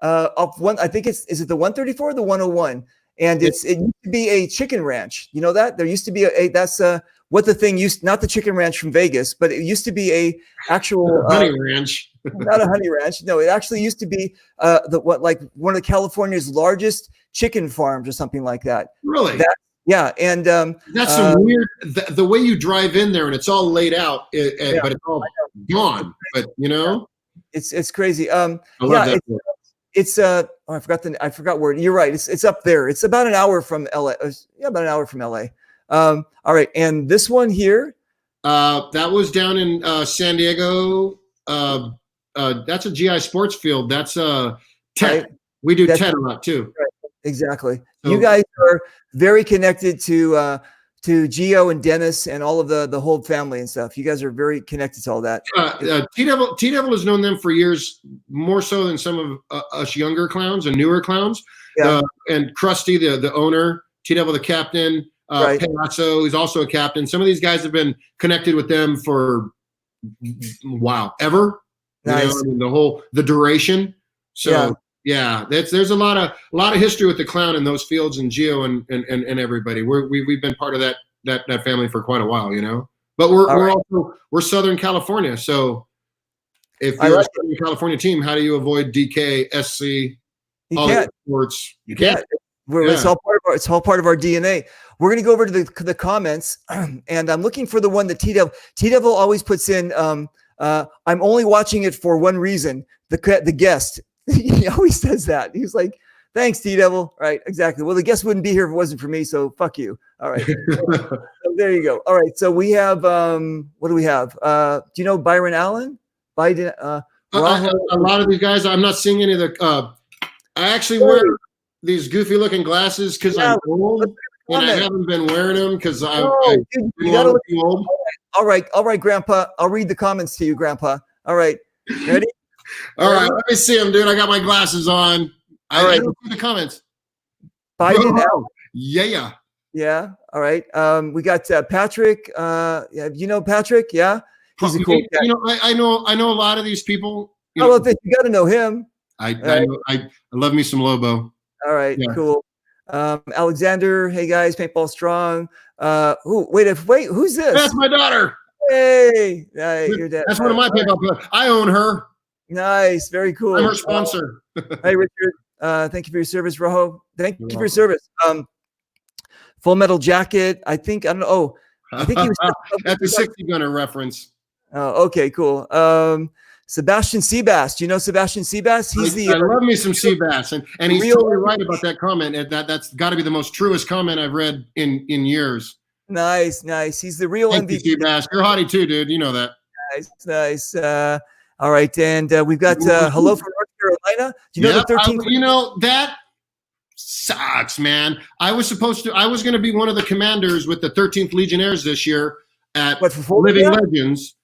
off one. I think is it the 134 or the 101? And it used to be a chicken ranch. You know that there used to be that's what the thing used, not the chicken ranch from Vegas, but it used to be a actual honey ranch. Not a honey ranch. No, it actually used to be one of California's largest chicken farms or something like that. Really? Yeah, and that's some weird. The way you drive in there and it's all laid out, but it's all gone. But you know, it's crazy. I love that. It's I forgot where. You're right. It's up there. It's about an hour from LA. About an hour from LA. All right, and this one here. That was down in San Diego. That's a GI Sports field. That's TED. Right. We do TED a lot too. Right. Exactly. So, you guys are very connected to Gio and Dennis and all of the whole family and stuff. You guys are very connected to all that. T-Devil has known them for years, more so than some of us younger clowns and newer clowns. Yeah. And Krusty, the owner, T-Devil, the captain, right. Pedasso, who's also a captain. Some of these guys have been connected with them for ever. Nice. You know, the duration. So yeah, there's a lot of history with the clown in those fields and Gio and everybody. We've been part of that family for quite a while, you know. But we're Southern California, so if you're a Southern California team, how do you avoid DK, SC, all the sports? You can't. It's all part of our DNA. We're gonna go over to the comments, and I'm looking for the one that T-Devil always puts in. I'm only watching it for one reason. The guest. He always says that. He's like, thanks, T-Devil. Right, exactly. Well, the guest wouldn't be here if it wasn't for me, so fuck you. All right. So there you go. All right. So we have what do we have? Do you know Byron Allen? Biden a lot of these guys, I'm not seeing any of the I actually wear these goofy looking glasses because I'm old. And I haven't been wearing them because I'm too old. All right, Grandpa. I'll read the comments to you, Grandpa. All right. Ready? All right. Let me see them, dude. I got my glasses on. All right. I don't see the comments. Biden. Yeah. Yeah. All right. We got Patrick. You know Patrick? Yeah. He's a cool guy. You know, I know a lot of these people. You got to know him. I love me some Lobo. All right. Yeah. Cool. Alexander, hey guys, Paintball Strong. Who's this? That's my daughter. Hey, your dad. That's one of my paintball players. I own her. Nice, very cool. I'm her sponsor. Hey Richard, thank you for your service, Rojo. Thank you for your service. Full Metal Jacket. I think he was. That's a 60 gunner reference. Oh, okay, cool. Sebastian Seabass. Do you know Sebastian Seabass? I love me some Seabass, and he's totally right about that comment. That's got to be the most truest comment I've read in years. Nice. He's the real Thank MVP. You, Seabass. You're hottie too, dude. You know that. Nice. All right, and we've got hello from North Carolina. Do you know the 13th? You know that sucks, man. I was going to be one of the commanders with the 13th Legionnaires this year at Living Legends.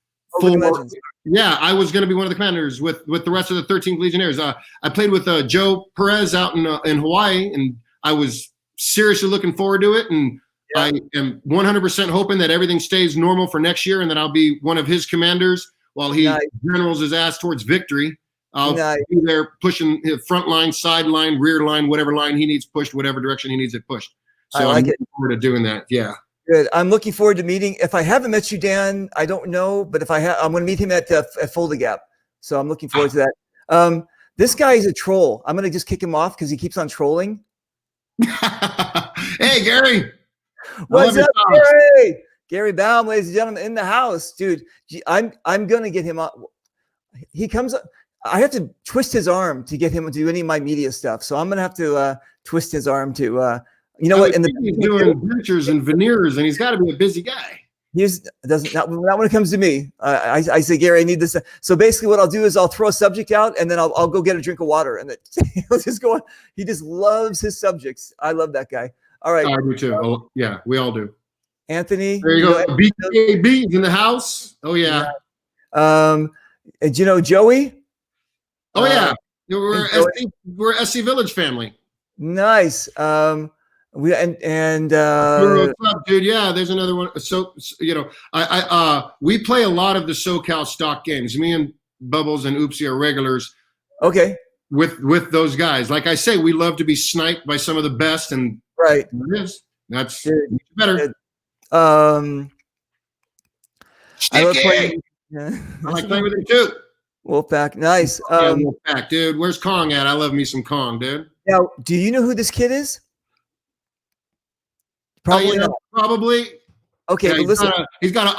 Yeah, I was going to be one of the commanders with the rest of the 13th Legionnaires. I played with Joe Perez out in Hawaii, and I was seriously looking forward to it. And I am 100% hoping that everything stays normal for next year and that I'll be one of his commanders while he generals his ass towards victory. I'll be there pushing his front line, sideline, rear line, whatever line he needs pushed, whatever direction he needs it pushed. So I'm looking forward to doing that. Yeah. Good. I'm looking forward to meeting. If I haven't met you, Dan, I don't know, but if I have, I'm going to meet him at Folda Gap. So I'm looking forward to that. This guy is a troll. I'm going to just kick him off because he keeps on trolling. Hey, Gary. What's up, Gary? Gary Baum, ladies and gentlemen, in the house, dude. I'm gonna get him up. He comes. I have to twist his arm to get him to do any of my media stuff. So I'm gonna have to twist his arm to. You know what? And he's doing dentures and veneers, and he's got to be a busy guy. Not when it comes to me. I say, Gary, I need this. So basically, what I'll do is I'll throw a subject out, and then I'll go get a drink of water, and then he'll just go on. He just loves his subjects. I love that guy. All right. I do too. Yeah, we all do. Anthony. There you go. BKB's in the house. Oh, yeah. And you know Joey? Oh, yeah. We're SC Village family. Nice. What's up, dude? Yeah, there's another one. So we play a lot of the SoCal stock games. Me and Bubbles and Oopsie are regulars. Okay. With those guys. Like I say, we love to be sniped by some of the best, and right. It is. That's better. I love playing. I like playing with him too. Wolfpack, nice. Wolfpack, dude. Where's Kong at? I love me some Kong, dude. Now, do you know who this kid is? Probably not. Probably. Okay, but listen. He's got an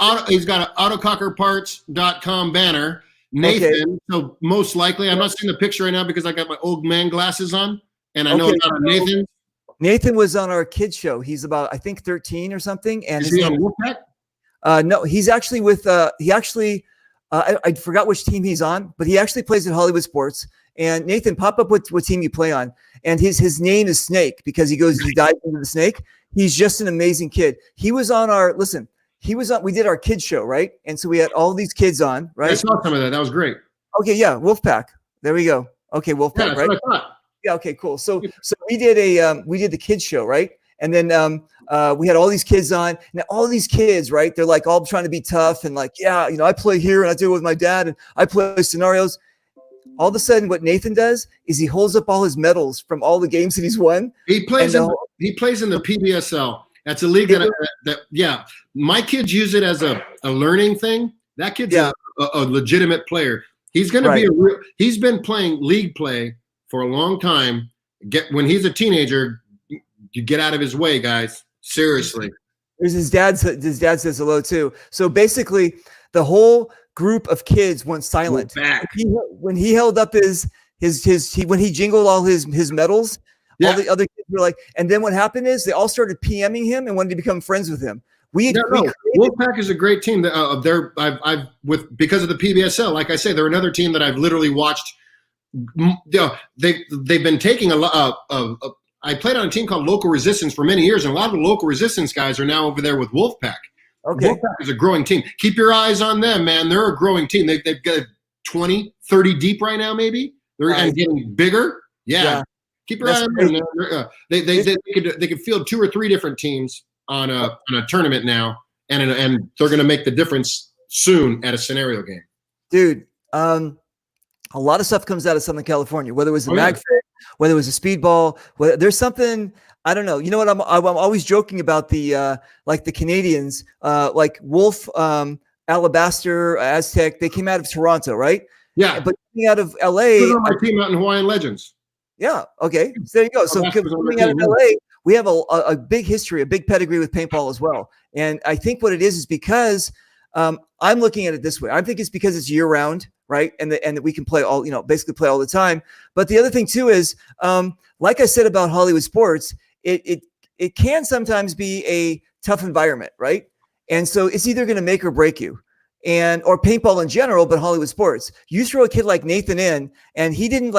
autocockerparts.com banner. Nathan. Okay. So most likely, I'm not seeing the picture right now because I got my old man glasses on, and I know it's not Nathan. Nathan was on our kids show. He's about, I think, 13 or something. And is he on Wolfpack? No, he's actually with. I forgot which team he's on, but he actually plays at Hollywood Sports. And Nathan, pop up what team you play on. And his name is Snake because he dives into the snake. He's just an amazing kid. He was on we did our kids show, right? And so we had all these kids on, right? I saw some of that. That was great. Okay, yeah, Wolfpack. There we go. Okay, Wolfpack, right? What I thought. Yeah, okay, cool. So we did the kids show, right? And then we had all these kids on. Now all these kids, right? They're like all trying to be tough and like, yeah, I play here and I do it with my dad and I play scenarios. All of a sudden, what Nathan does is he holds up all his medals from all the games that he's won. He plays in the PBSL. That's a league that my kids use it as a learning thing. That kid's a legitimate player. He's going to be he's been playing league play for a long time. When he's a teenager, you get out of his way, guys. Seriously. There's his dad says hello too. So basically the whole group of kids went silent. When he held up when he jingled all his medals, all the other kids were like, and then what happened is they all started PMing him and wanted to become friends with him. Wolfpack is a great team. Because of the PBSL, like I say, they're another team that I've literally watched. They've been taking a lot of. I played on a team called Local Resistance for many years, and a lot of the Local Resistance guys are now over there with Wolfpack. Okay. Wolfpack is a growing team. Keep your eyes on them, man. They're a growing team. They've got 20, 30 deep right now, maybe. They're getting bigger. Yeah. Keep your eye on them. They could field 2 or 3 different teams on a tournament now, and they're going to make the difference soon at a scenario game. Dude, a lot of stuff comes out of Southern California, whether it was the MagFit, whether it was a speedball, there's something, I don't know. You know what? I'm always joking about the Canadians, like Wolf, Alabaster, Aztec, they came out of Toronto, right? Yeah. But coming out of LA. My team out in Hawaiian Legends. Yeah. Okay. So there you go. So coming out of LA, we have a big history, a big pedigree with paintball as well. And I think what it is because I'm looking at it this way. I think it's because it's year round, right? And that we can play basically play all the time. But the other thing too is, like I said about Hollywood Sports, it can sometimes be a tough environment, right? And so it's either going to make or break you. Or paintball in general, but Hollywood Sports. You throw a kid like Nathan in, and he didn't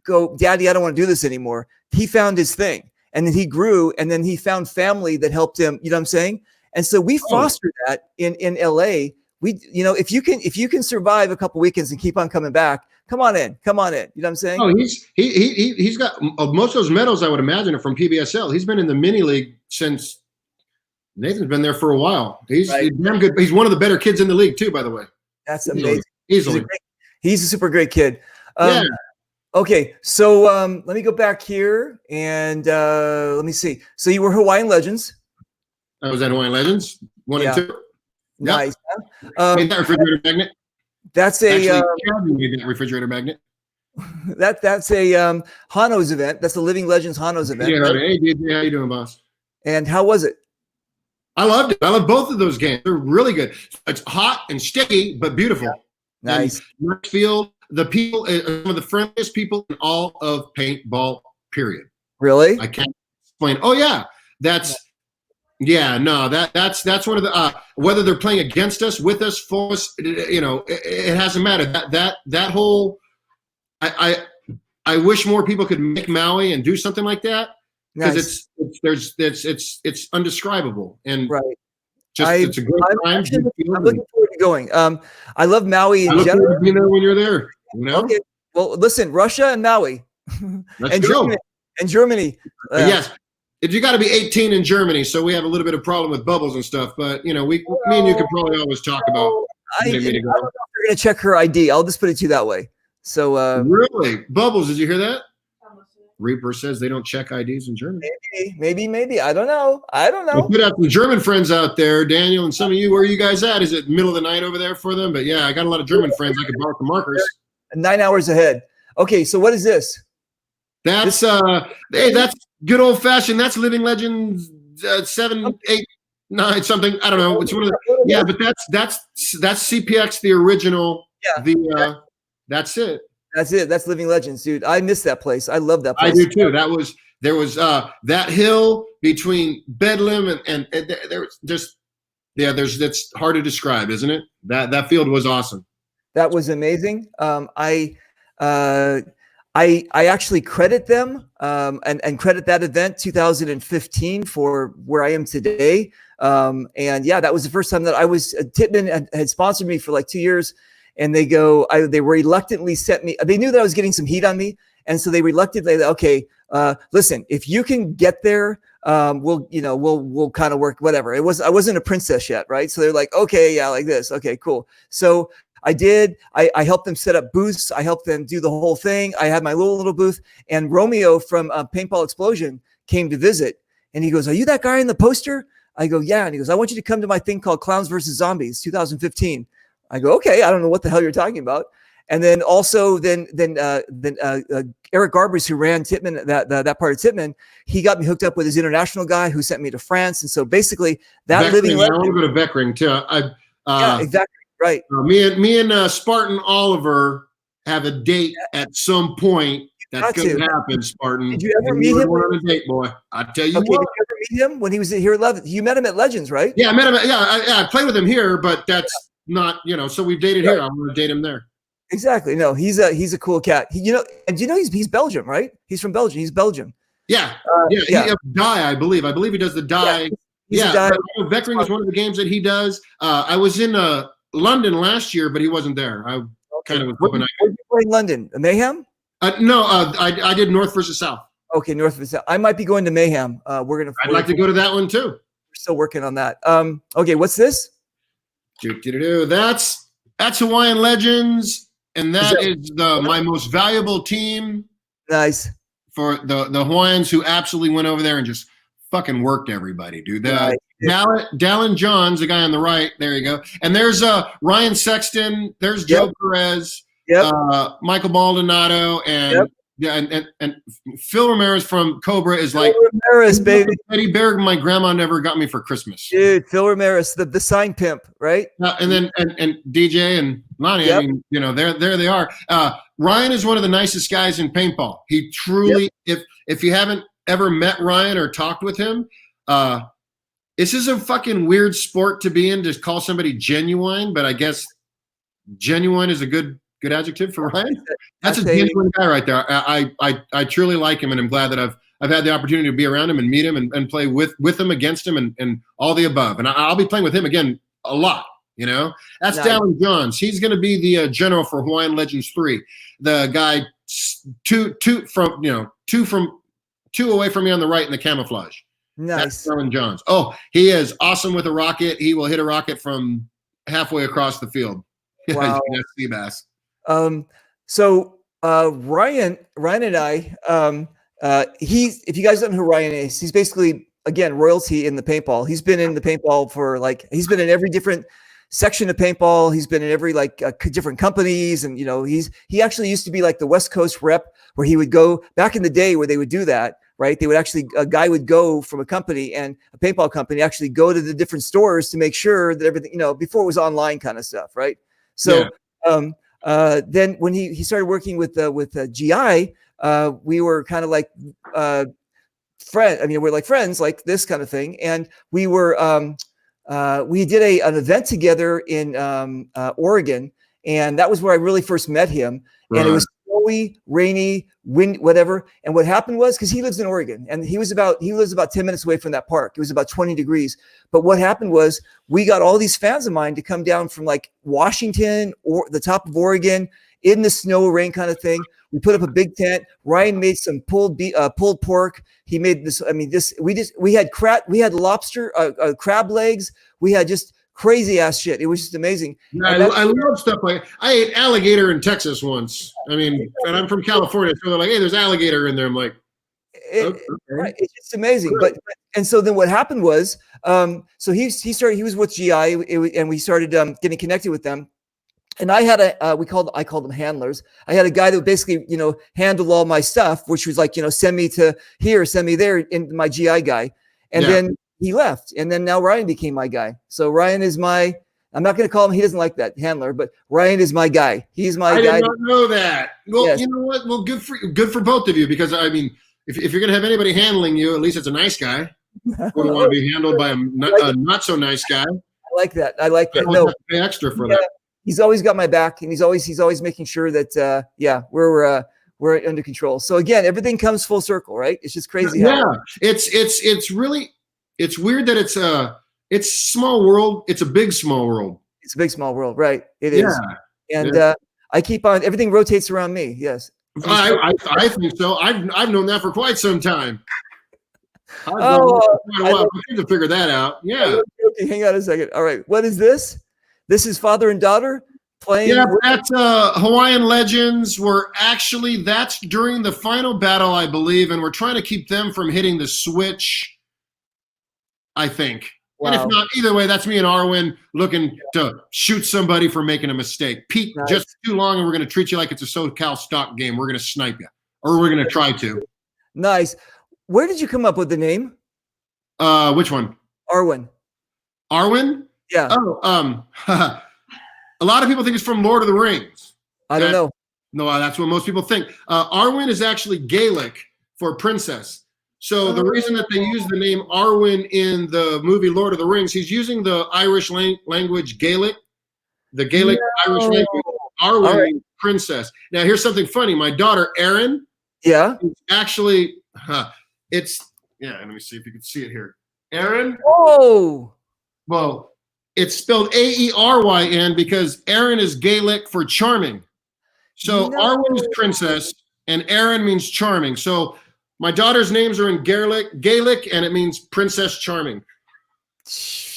go, Daddy, I don't want to do this anymore. He found his thing, and then he grew, and then he found family that helped him. You know what I'm saying? And so we foster that in LA. If you can survive a couple weekends and keep on coming back, come on in. You know what I'm saying? Oh, he's got most of those medals. I would imagine are from PBSL. He's been in the mini league since Nathan's been there for a while. He's Right. damn good. He's one of the better kids in the league too, by the way. That's Easily. amazing. Easily. He's a super great kid. Yeah. Okay, so let me go back here and let me see. So you were Hawaiian Legends. I was at Hawaiian Legends 1 and 2. Nice. Made that refrigerator magnet. That's a Actually, Chad made that refrigerator magnet. that's a Hano's event. That's the Living Legends Hano's event. Yeah, right? hey DJ, how you doing, boss? And how was it? I loved it. I love both of those games. They're really good. It's hot and sticky, but beautiful. Yeah. Nice. And nice field. The people, some of the friendliest people in all of paintball. Period. Really? I can't explain. Oh yeah, that's one of the whether they're playing against us, with us, for us. It hasn't mattered. That whole. I wish more people could make Maui and do something like that. Because it's undescribable and right. It's a great time. I'm looking forward to going. I love Maui in general. You know when you're there. You know? Okay. Well, listen, Russia and Maui, Let's go. Germany. Yes, you got to be 18 in Germany, so we have a little bit of problem with bubbles and stuff. But me and you could probably always talk about. I don't know if they're going to check her ID. I'll just put it to you that way. So really, Bubbles, did you hear that? Reaper says they don't check IDs in Germany. Maybe. I don't know. We could have some German friends out there, Daniel, and some of you. Where are you guys at? Is it middle of the night over there for them? But yeah, I got a lot of German friends. I could borrow some markers. 9 hours ahead. Okay, so what is this? That's that's good old fashioned. That's Living Legends 7, 8, 9 something. I don't know. It's one of the but that's CPX the original. Yeah. That's it. That's it. That's Living Legends, dude. I miss that place. I love that place. I do too. There was that hill between Bedlam and there was just that's hard to describe, isn't it? That field was awesome. That was amazing. I actually credit them and credit that event 2015 for where I am today. And yeah, that was the first time that I was Tittman had sponsored me for like 2 years. And they reluctantly sent me. They knew that I was getting some heat on me, and so they reluctantly, okay, listen, if you can get there, we'll kind of work whatever. I wasn't a princess yet, right? So they're like, okay, yeah, like this, okay, cool. So I did. I helped them set up booths. I helped them do the whole thing. I had my little booth, and Romeo from Paintball Explosion came to visit, and he goes, "Are you that guy in the poster?" I go, "Yeah," and he goes, "I want you to come to my thing called Clowns versus Zombies, 2015." I go, okay, I don't know what the hell you're talking about. And then also then Eric Garbers, who ran Tittman, that part of Tittman, he got me hooked up with his international guy who sent me to France. And so basically that Living Legend. I want to go to Beckring too. Yeah, exactly. Right. Me and Spartan Oliver have a date at some point. That's going to happen, Spartan. Did you ever meet him? On a date, boy. I tell you what. Did you ever meet him when he was here at 11? You met him at Legends, right? Yeah, I met him. I played with him here, but that's not, so we've dated here. I want to date him there. Exactly. No, he's a cool cat. And he's Belgium, right? He's from Belgium. He's Belgium. Yeah. He die, I believe. I believe he does the die. Yeah. Beckring is one of the games that he does. I was in London last year, but he wasn't there. I kind of was hoping Where did you play in London? Mayhem? No, I did North versus South. Okay, North versus South. I might be going to Mayhem. I'd like to go to that one too. We're still working on that. Okay, what's this? That's Hawaiian Legends, and that is my most valuable team. Nice. For the Hawaiians who absolutely went over there and just fucking worked everybody, dude. Dallin Johns, the guy on the right, there you go. And there's Ryan Sexton, there's Joe Perez, Michael Maldonado, and and Phil Ramirez from Cobra is like Ramirez, baby. Eddie Berg, my grandma never got me for Christmas. Dude, Phil Ramirez, the sign pimp, right? And then and DJ and Lonnie, I mean, there they are. Ryan is one of the nicest guys in paintball. He truly, if you haven't ever met Ryan or talked with him, this is a fucking weird sport to be in, to call somebody genuine, but I guess genuine is a good adjective for Ryan. That's a genuine guy right there. I truly like him, and I'm glad that I've had the opportunity to be around him and meet him and play with him, against him, and all the above. And I'll be playing with him again a lot. That's nice. Dallin Johns. He's going to be the general for Hawaiian Legends 3. The guy two away from me on the right in the camouflage. That's Nice. Sterling Johns. Oh, he is awesome with a rocket. He will hit a rocket from halfway across the field. Wow. That's Seabass. So Ryan and I, he's, if you guys don't know who Ryan is, he's basically, again, royalty in the paintball. He's been in the paintball for he's been in every different section of paintball. He's been in every different companies, and he actually used to be like the West Coast rep, where he would go back in the day where they would do that. Right. They would actually, a guy would go from a company, and a paintball company actually go to the different stores to make sure that everything, before it was online kind of stuff. Right. So, then when he started working with GI, we were kind of like friends. I mean, we're like friends, like this kind of thing. And we did an event together in Oregon, and that was where I really first met him. Right. And it was snowy, rainy, wind, whatever. And what happened was, because he lives in Oregon, and he lives about 10 minutes away from that park. It was about 20 degrees. But what happened was, we got all these fans of mine to come down from like Washington or the top of Oregon in the snow, rain kind of thing. We put up a big tent. Ryan made some pulled pork. He made this. I mean, we had lobster, crab legs. We had just crazy ass shit. It was just amazing. Yeah, I love stuff like, I ate alligator in Texas once. I mean, and I'm from California, so they're like, hey, there's alligator in there. I'm like, okay. Right, it's just amazing. But and so then what happened was, so he was with GI, and we started getting connected with them. And I had I called them handlers. I had a guy that would basically, handle all my stuff, which was like, send me to here, send me there, in my GI guy. And then he left. And then now Ryan became my guy. So Ryan is I'm not going to call him, he doesn't like that, handler, but Ryan is my guy. He's my guy. I did not know that. Well, yes. You know what? Well, good for both of you, because I mean, if you're going to have anybody handling you, at least it's a nice guy. Wouldn't want to be handled by a not so nice guy. I like that. I like that. No, have to pay extra for that. He's always got my back, and he's always making sure that we're under control. So again, everything comes full circle, right? It's just crazy. It's really weird that it's small world. It's a big small world. It's a big small world, right? It is. And I keep on, everything rotates around me. Yes. I think so. I've known that for quite some time. I need to figure that out. Yeah. Okay, hang on a second. All right. What is this? This is father and daughter playing. Yeah, that's Hawaiian Legends. That's during the final battle, I believe, and we're trying to keep them from hitting the switch, I think. Wow. And if not, either way, that's me and Arwen looking to shoot somebody for making a mistake. Pete, nice. Just too long, and we're going to treat you like it's a SoCal stock game. We're going to snipe you, or we're going to try to. Nice. Where did you come up with the name? Which one? Arwen. Arwen? Yeah. Oh, a lot of people think it's from Lord of the Rings. I don't know. No, that's what most people think. Arwen is actually Gaelic for princess. So the reason that they use the name Arwen in the movie Lord of the Rings, he's using the Irish language Gaelic, the Gaelic Irish language. Arwen, right. Princess. Now, here's something funny. My daughter, Erin, actually, let me see if you can see it here. Erin. Oh. Well, it's spelled Aeryn because Erin is Gaelic for charming. So Arwen is princess, and Erin means charming. So my daughter's names are in Gaelic, and it means princess charming.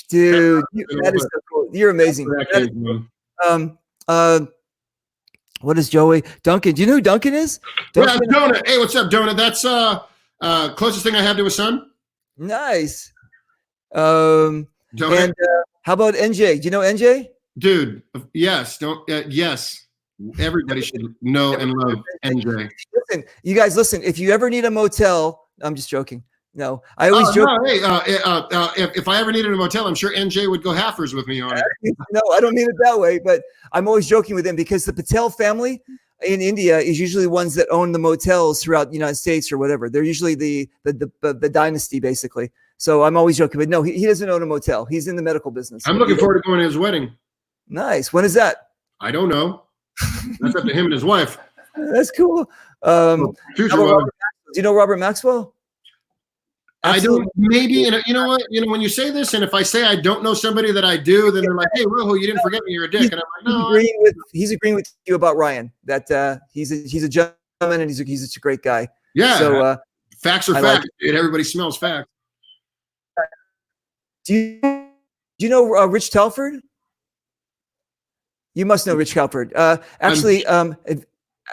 Dude, that is so cool. You're amazing. What is Joey? Duncan. Do you know who Duncan is? Duncan? Yeah, Donut. Hey, what's up, Donut? That's closest thing I have to a son. Nice. And how about NJ? Do you know NJ? Dude, yes. Yes. Everybody should know and love NJ. Listen, you guys, listen. If you ever need a motel, I'm just joking. No, I always joke. No, hey, if I ever needed a motel, I'm sure NJ would go halfers with me on it. No, I don't mean it that way, but I'm always joking with him because the Patel family in India is usually ones that own the motels throughout the United States or whatever. They're usually the dynasty, basically. So I'm always joking, but no, he doesn't own a motel. He's in the medical business. I'm looking forward to going to his wedding. Nice. When is that? I don't know. That's up to him and his wife. That's cool. Do you know Robert Maxwell? Absolutely. I don't. Maybe, and you know what? You know, when you say this, and if I say I don't know somebody that I do, then they're like, "Hey, Rojo, you didn't forget me. You're a dick." And I'm like, "No." He's agreeing with you about Ryan. That he's a gentleman and he's a great guy. Yeah. So facts are facts. Dude. Everybody smells facts. Do you know Rich Telford? You must know Rich Telford. Actually,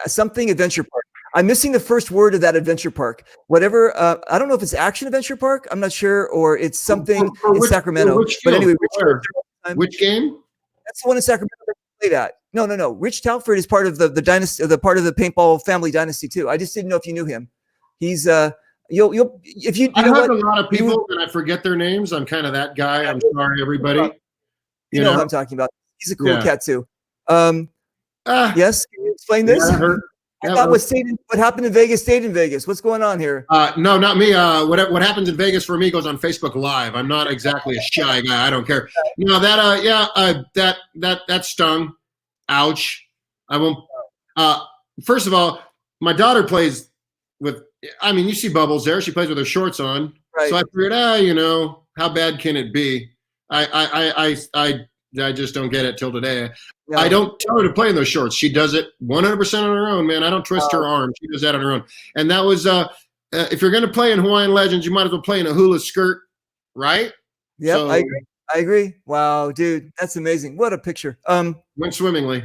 something Adventure Park. I'm missing the first word of that Adventure Park. Whatever. I don't know if it's Action Adventure Park. I'm not sure, or it's something in Sacramento. But anyway, which game? That's the one in Sacramento that I played at. No. Rich Telford is part of the dynasty, the part of the paintball family dynasty too. I just didn't know if you knew him. He's you'll if you. I heard a lot of people and I forget their names. I'm kind of that guy. I'm sorry, everybody. You know what I'm talking about. He's a cool cat too. Yes, can you explain this? I thought what happened in Vegas stayed in Vegas. What's going on here? No, not me. What happens in Vegas for me goes on Facebook Live. I'm not exactly a shy guy. I don't care. No, that stung. Ouch. I won't. First of all, my daughter plays with. I mean, you see Bubbles there. She plays with her shorts on. Right. So I figured, how bad can it be? I just don't get it till today. No. I don't tell her to play in those shorts. She does it 100% on her own, man. I don't twist her arm. She does that on her own. And that was, if you're going to play in Hawaiian Legends, you might as well play in a hula skirt, right? Yep, so, I agree. Wow, dude, that's amazing. What a picture. Went swimmingly.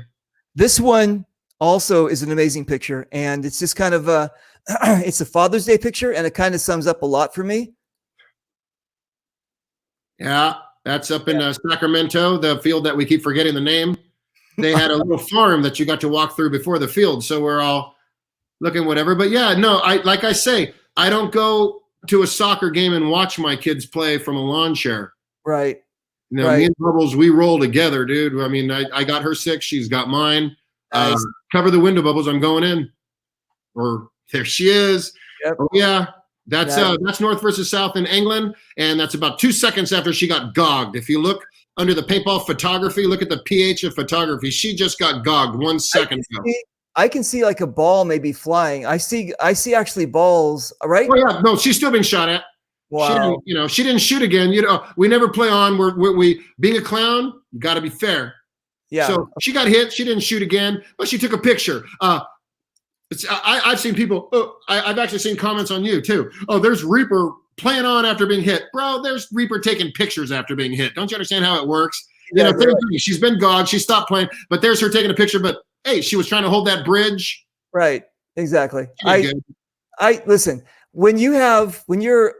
This one also is an amazing picture, and it's just kind of it's a Father's Day picture, and it kind of sums up a lot for me. Yeah, that's up in Sacramento, the field that we keep forgetting the name. They had a little farm that you got to walk through before the field, so we're all looking whatever. But yeah, no, like I say, I don't go to a soccer game and watch my kids play from a lawn chair. Right. You know, me and Bubbles, we roll together, dude. I mean, I got her 6, she's got mine. Nice. Cover the window, Bubbles. I'm going in. Or there she is. Yep. Oh yeah, that's North versus South in England, and that's about 2 seconds after she got gogged. If you look under the paintball photography, look at the pH of photography. She just got gogged 1 second ago. I can see like a ball maybe flying. I see actually balls, right? Oh yeah, no, she's still being shot at. Wow. She didn't shoot again. We never play on. We being a clown, you got to be fair. Yeah. So she got hit. She didn't shoot again, but she took a picture. I've seen people. I've actually seen comments on you too. Oh, there's Reaper playing on after being hit, bro. There's Reaper taking pictures after being hit. Don't you understand how it works? Yeah, she's been gogged. She stopped playing, but there's her taking a picture. But hey, she was trying to hold that bridge. Right. Exactly. I listen. When you're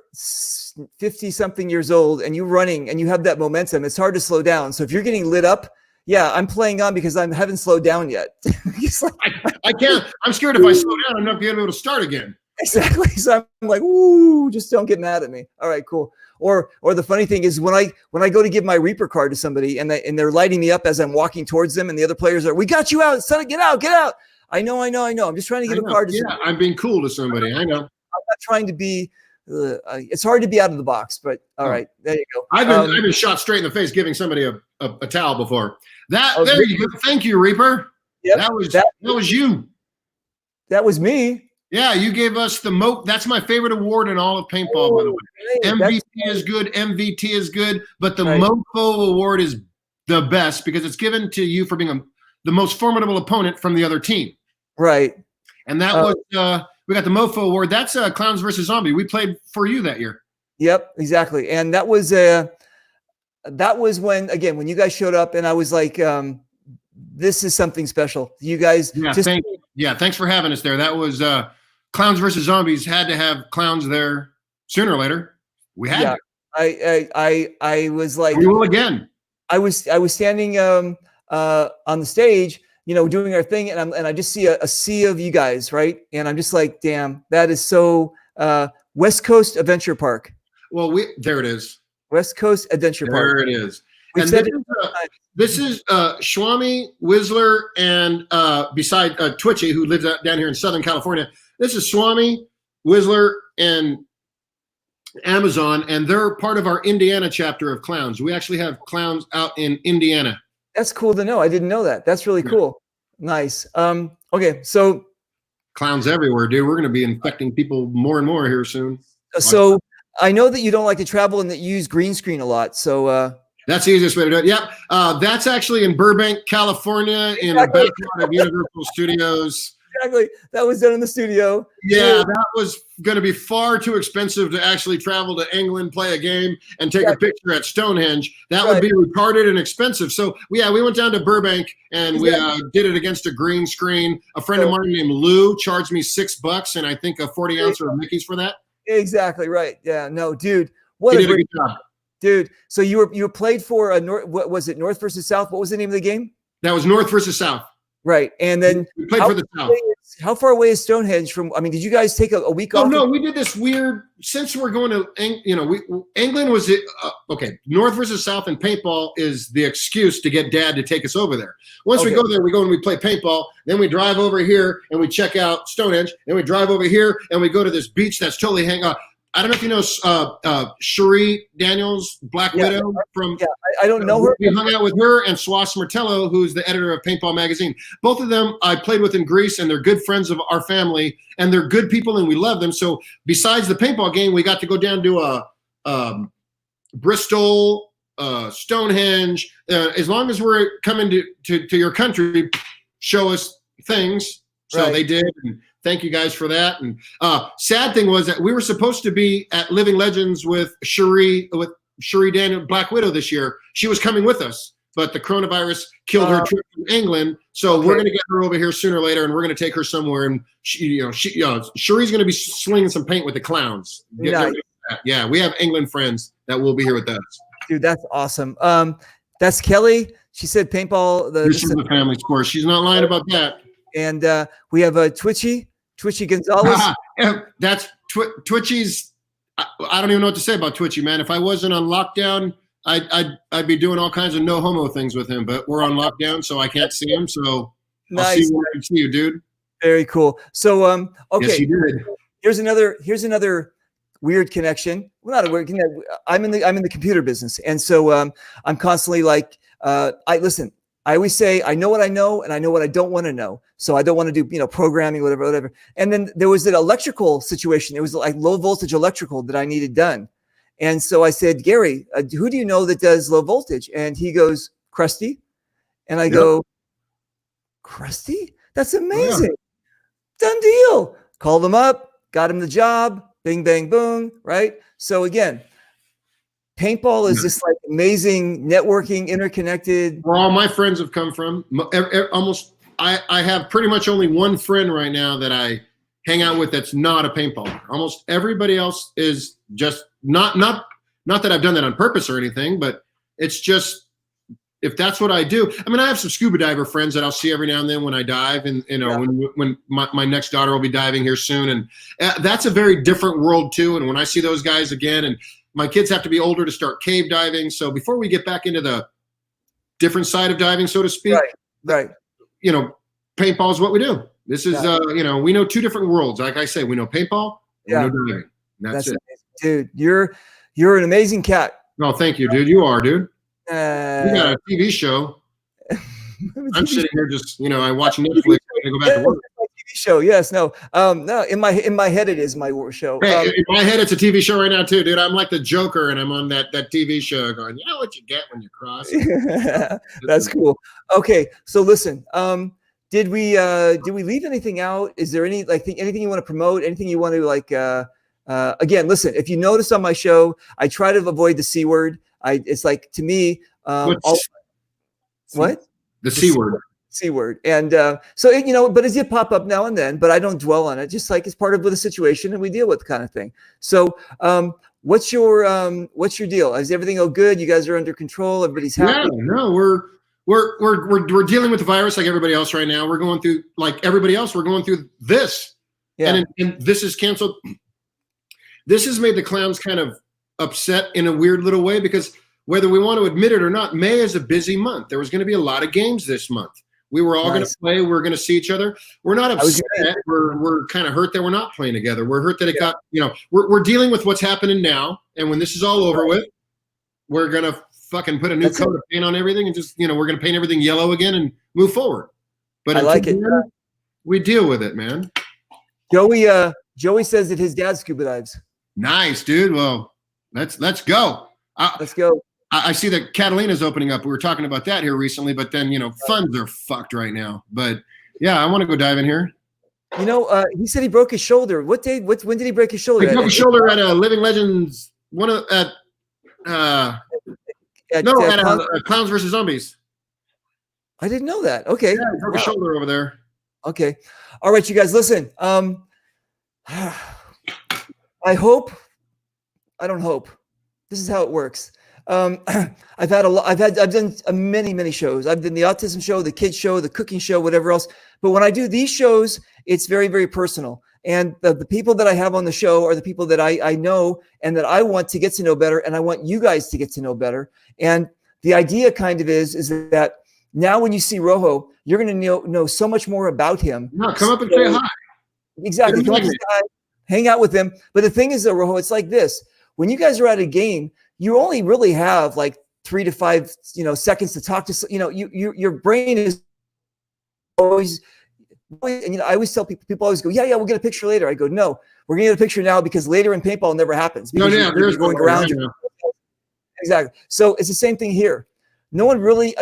50 something years old and you're running and you have that momentum, it's hard to slow down. So if you're getting lit up, yeah, I'm playing on because I haven't slowed down yet. I can't. I'm scared if I slow down, I'm not going to be able to start again. Exactly. So I'm like, ooh, just don't get mad at me. All right, cool. Or the funny thing is when I go to give my Reaper card to somebody and they're lighting me up as I'm walking towards them, and the other players are, we got you out, son, get out. I know. I'm just trying to give a card to somebody. I'm being cool to somebody. I know. I'm not trying to be. It's hard to be out of the box, but all right, there you go. I've been shot straight in the face giving somebody a towel before. There you go. Thank you, Reaper. Yep, that was you. That was me. Yeah, you gave us the That's my favorite award in all of paintball, by the way. MVP is good, MVT is good, but the Mofo award is the best because it's given to you for being the most formidable opponent from the other team. Right. And that was we got the Mofo award. That's Clowns versus Zombie. We played for you that year. Yep, exactly. And that was when you guys showed up, and I was like, this is something special. You guys, thanks for having us there. That was Clowns versus Zombies. Had to have clowns there sooner or later. We had. Yeah. I was like, we will again. I was standing on the stage, doing our thing, and I just see a sea of you guys, right? And I'm just like, damn, that is so West Coast Adventure Park. Well, there it is. West Coast Adventure Park. There it is. And this is Swami, Whistler, and beside Twitchy, who lives down here in Southern California. This is Swami, Whistler, and Amazon, and they're part of our Indiana chapter of Clowns. We actually have clowns out in Indiana. That's cool to know. I didn't know that. That's really cool. Nice. Okay, so clowns everywhere, dude. We're going to be infecting people more and more here soon. So I know that you don't like to travel and that you use green screen a lot. So that's the easiest way to do it. Yep. That's actually in Burbank, California, in the backyard of Universal Studios. exactly. That was done in the studio. Yeah, that was going to be far too expensive to actually travel to England, play a game, and take a picture at Stonehenge. That would be retarded and expensive. So, we went down to Burbank, and we did it against a green screen. A friend of mine named Lou charged me $6 and I think a 40 ounce of Mickey's for that. Exactly right. Yeah, no, dude. What he a did great a good job. Dude. So you played for what was it, North versus South? What was the name of the game? That was North versus South. Right. And then we played for the South. How far away is Stonehenge from? I mean, did you guys take a week off? No, we did this weird. Since we're going to, England was okay. North versus South and paintball is the excuse to get Dad to take us over there. Once we go there, we go and we play paintball. Then we drive over here and we check out Stonehenge. Then we drive over here and we go to this beach that's totally I don't know if you know Cherie Daniels, Black Widow from. Yeah, I don't know her. We hung out with her and Swass Martello, who's the editor of Paintball Magazine. Both of them I played with in Greece, and they're good friends of our family, and they're good people, and we love them. So besides the paintball game, we got to go down to Bristol, Stonehenge. As long as we're coming to your country, show us things. So they did. And thank you guys for that. And sad thing was that we were supposed to be at Living Legends with Cherie Daniel, Black Widow this year. She was coming with us, but the coronavirus killed her trip from England. So we're going to get her over here sooner or later, and we're going to take her somewhere. And Cherie's going to be slinging some paint with the clowns. Nice. Yeah, we have England friends that will be here with us. Dude, that's awesome. That's Kelly. She said paintball. This is the family sport. She's not lying about that. And we have Twitchy Gonzalez. That's Twitchy's. I don't even know what to say about Twitchy, man. If I wasn't on lockdown, I'd be doing all kinds of no homo things with him. But we're on lockdown, so I can't see him. So nice. I'll see you when I see you, dude. Very cool. So okay, yes, you did. Here's another weird connection. Well, not a weird connection. I'm in the computer business, and so I'm constantly like, I always say I know what I know and I know what I don't want to know. So I don't want to do, programming, whatever. And then there was an electrical situation. It was like low voltage electrical that I needed done. And so I said, Gary, who do you know that does low voltage? And he goes, Krusty. And I go, Krusty? That's amazing. Done deal. Called him up, got him the job, bing, bang, boom, right? So again, paintball is this like amazing networking, interconnected. Where all my friends have come from, almost. I have pretty much only one friend right now that I hang out with that's not a paintballer. Almost everybody else is just not that I've done that on purpose or anything, but it's just if that's what I do. I mean, I have some scuba diver friends that I'll see every now and then when I dive, and when my next daughter will be diving here soon, and that's a very different world too. And when I see those guys again, and my kids have to be older to start cave diving. So before we get back into the different side of diving, so to speak, right. Paintball is what we do. This is, we know two different worlds. Like I say, we know paintball, we know diving. That's it. Amazing. Dude, you're an amazing cat. Oh, thank you, dude. You are, dude. You got a TV show. I'm sitting here just, I watch Netflix and go back to work. TV show, yes, no, in my head it is my show. Hey, in my head it's a TV show right now too, dude. I'm like the Joker, and I'm on that TV show going, you know what you get when you cross. That's cool. Okay, so listen, did we leave anything out? Is there anything you want to promote? Anything you want to again, listen, if you notice on my show, I try to avoid the C word. It's like, to me, what? The C word. C word. And so, but it did pop up now and then, but I don't dwell on it. Just like it's part of the situation and we deal with kind of thing. So what's your deal? Is everything all good? You guys are under control? Everybody's happy? Yeah, no, we're dealing with the virus like everybody else right now. We're going through, like everybody else, we're going through this. Yeah. And this is canceled. This has made the clowns kind of upset in a weird little way, because whether we want to admit it or not, May is a busy month. There was going to be a lot of games this month. We were all going to play. We're going to see each other. We're not upset. We're kind of hurt that we're not playing together. We're hurt that it got, we're dealing with what's happening now. And when this is all over with, we're going to fucking put a new coat of paint on everything and just, we're going to paint everything yellow again and move forward. But I like it. We deal with it, man. Joey says that his dad scuba dives. Nice, dude. Well, let's go. Let's go. I see that Catalina's opening up. We were talking about that here recently, but then, funds are fucked right now. But yeah, I want to go dive in here. You know, he said he broke his shoulder. What day? When did he break his shoulder? He broke his shoulder at a Living Legends. Clowns versus Zombies. I didn't know that. Okay. Yeah, he broke his shoulder over there. Okay. All right, you guys, listen. I don't hope. This is how it works. I've done many shows. I've done the autism show, the kids show, the cooking show, whatever else. But when I do these shows, it's very, very personal. And the people that I have on the show are the people that I know and that I want to get to know better. And I want you guys to get to know better. And the idea kind of is that now when you see Rojo, you're going to know so much more about him. No, come up and say hi. Exactly. Come up and say hi, hang out with him. But the thing is, though, Rojo, it's like this. When you guys are at a game, you only really have like 3 to 5, seconds to talk to, your brain is always, and I always tell people always go, yeah, we'll get a picture later. I go, no, we're going to get a picture now because later in paintball never happens. No, yeah, you're going around. Exactly. So it's the same thing here. No one really,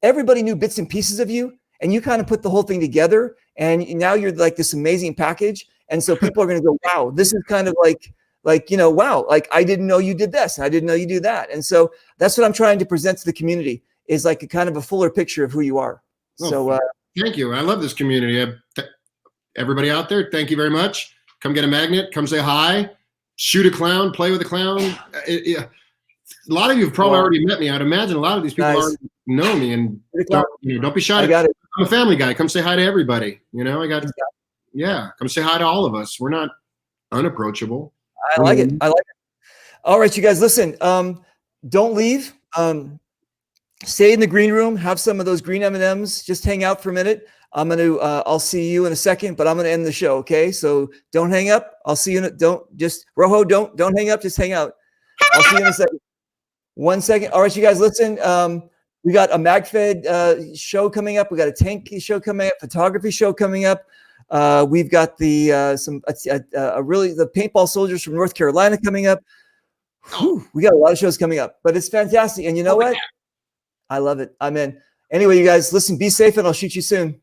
everybody knew bits and pieces of you, and you kind of put the whole thing together, and now you're like this amazing package. And so people are going to go, wow, this is kind of like, wow, like I didn't know you did this, and I didn't know you do that. And so that's what I'm trying to present to the community is like a kind of a fuller picture of who you are. So thank you. I love this community. Everybody out there, thank you very much. Come get a magnet, come say hi, shoot a clown, play with a clown. A lot of you have probably already met me. I'd imagine a lot of these people already know me, and don't be shy. I'm a family guy. Come say hi to everybody. Come say hi to all of us. We're not unapproachable. I like it. All right, you guys, listen, don't leave. Stay in the green room, have some of those green M&Ms, just hang out for a minute. I'll see you in a second, but I'm going to end the show. Okay. So don't hang up. I'll see you Rojo, don't hang up. Just hang out. I'll see you in a second. 1 second. All right, you guys, listen, we got a MagFed show coming up. We got a tank show coming up, photography show coming up. We've got the paintball soldiers from North Carolina coming up. Whew, we got a lot of shows coming up, but it's fantastic. And you know what? I love it. I'm in. Anyway, you guys, listen, be safe, and I'll shoot you soon.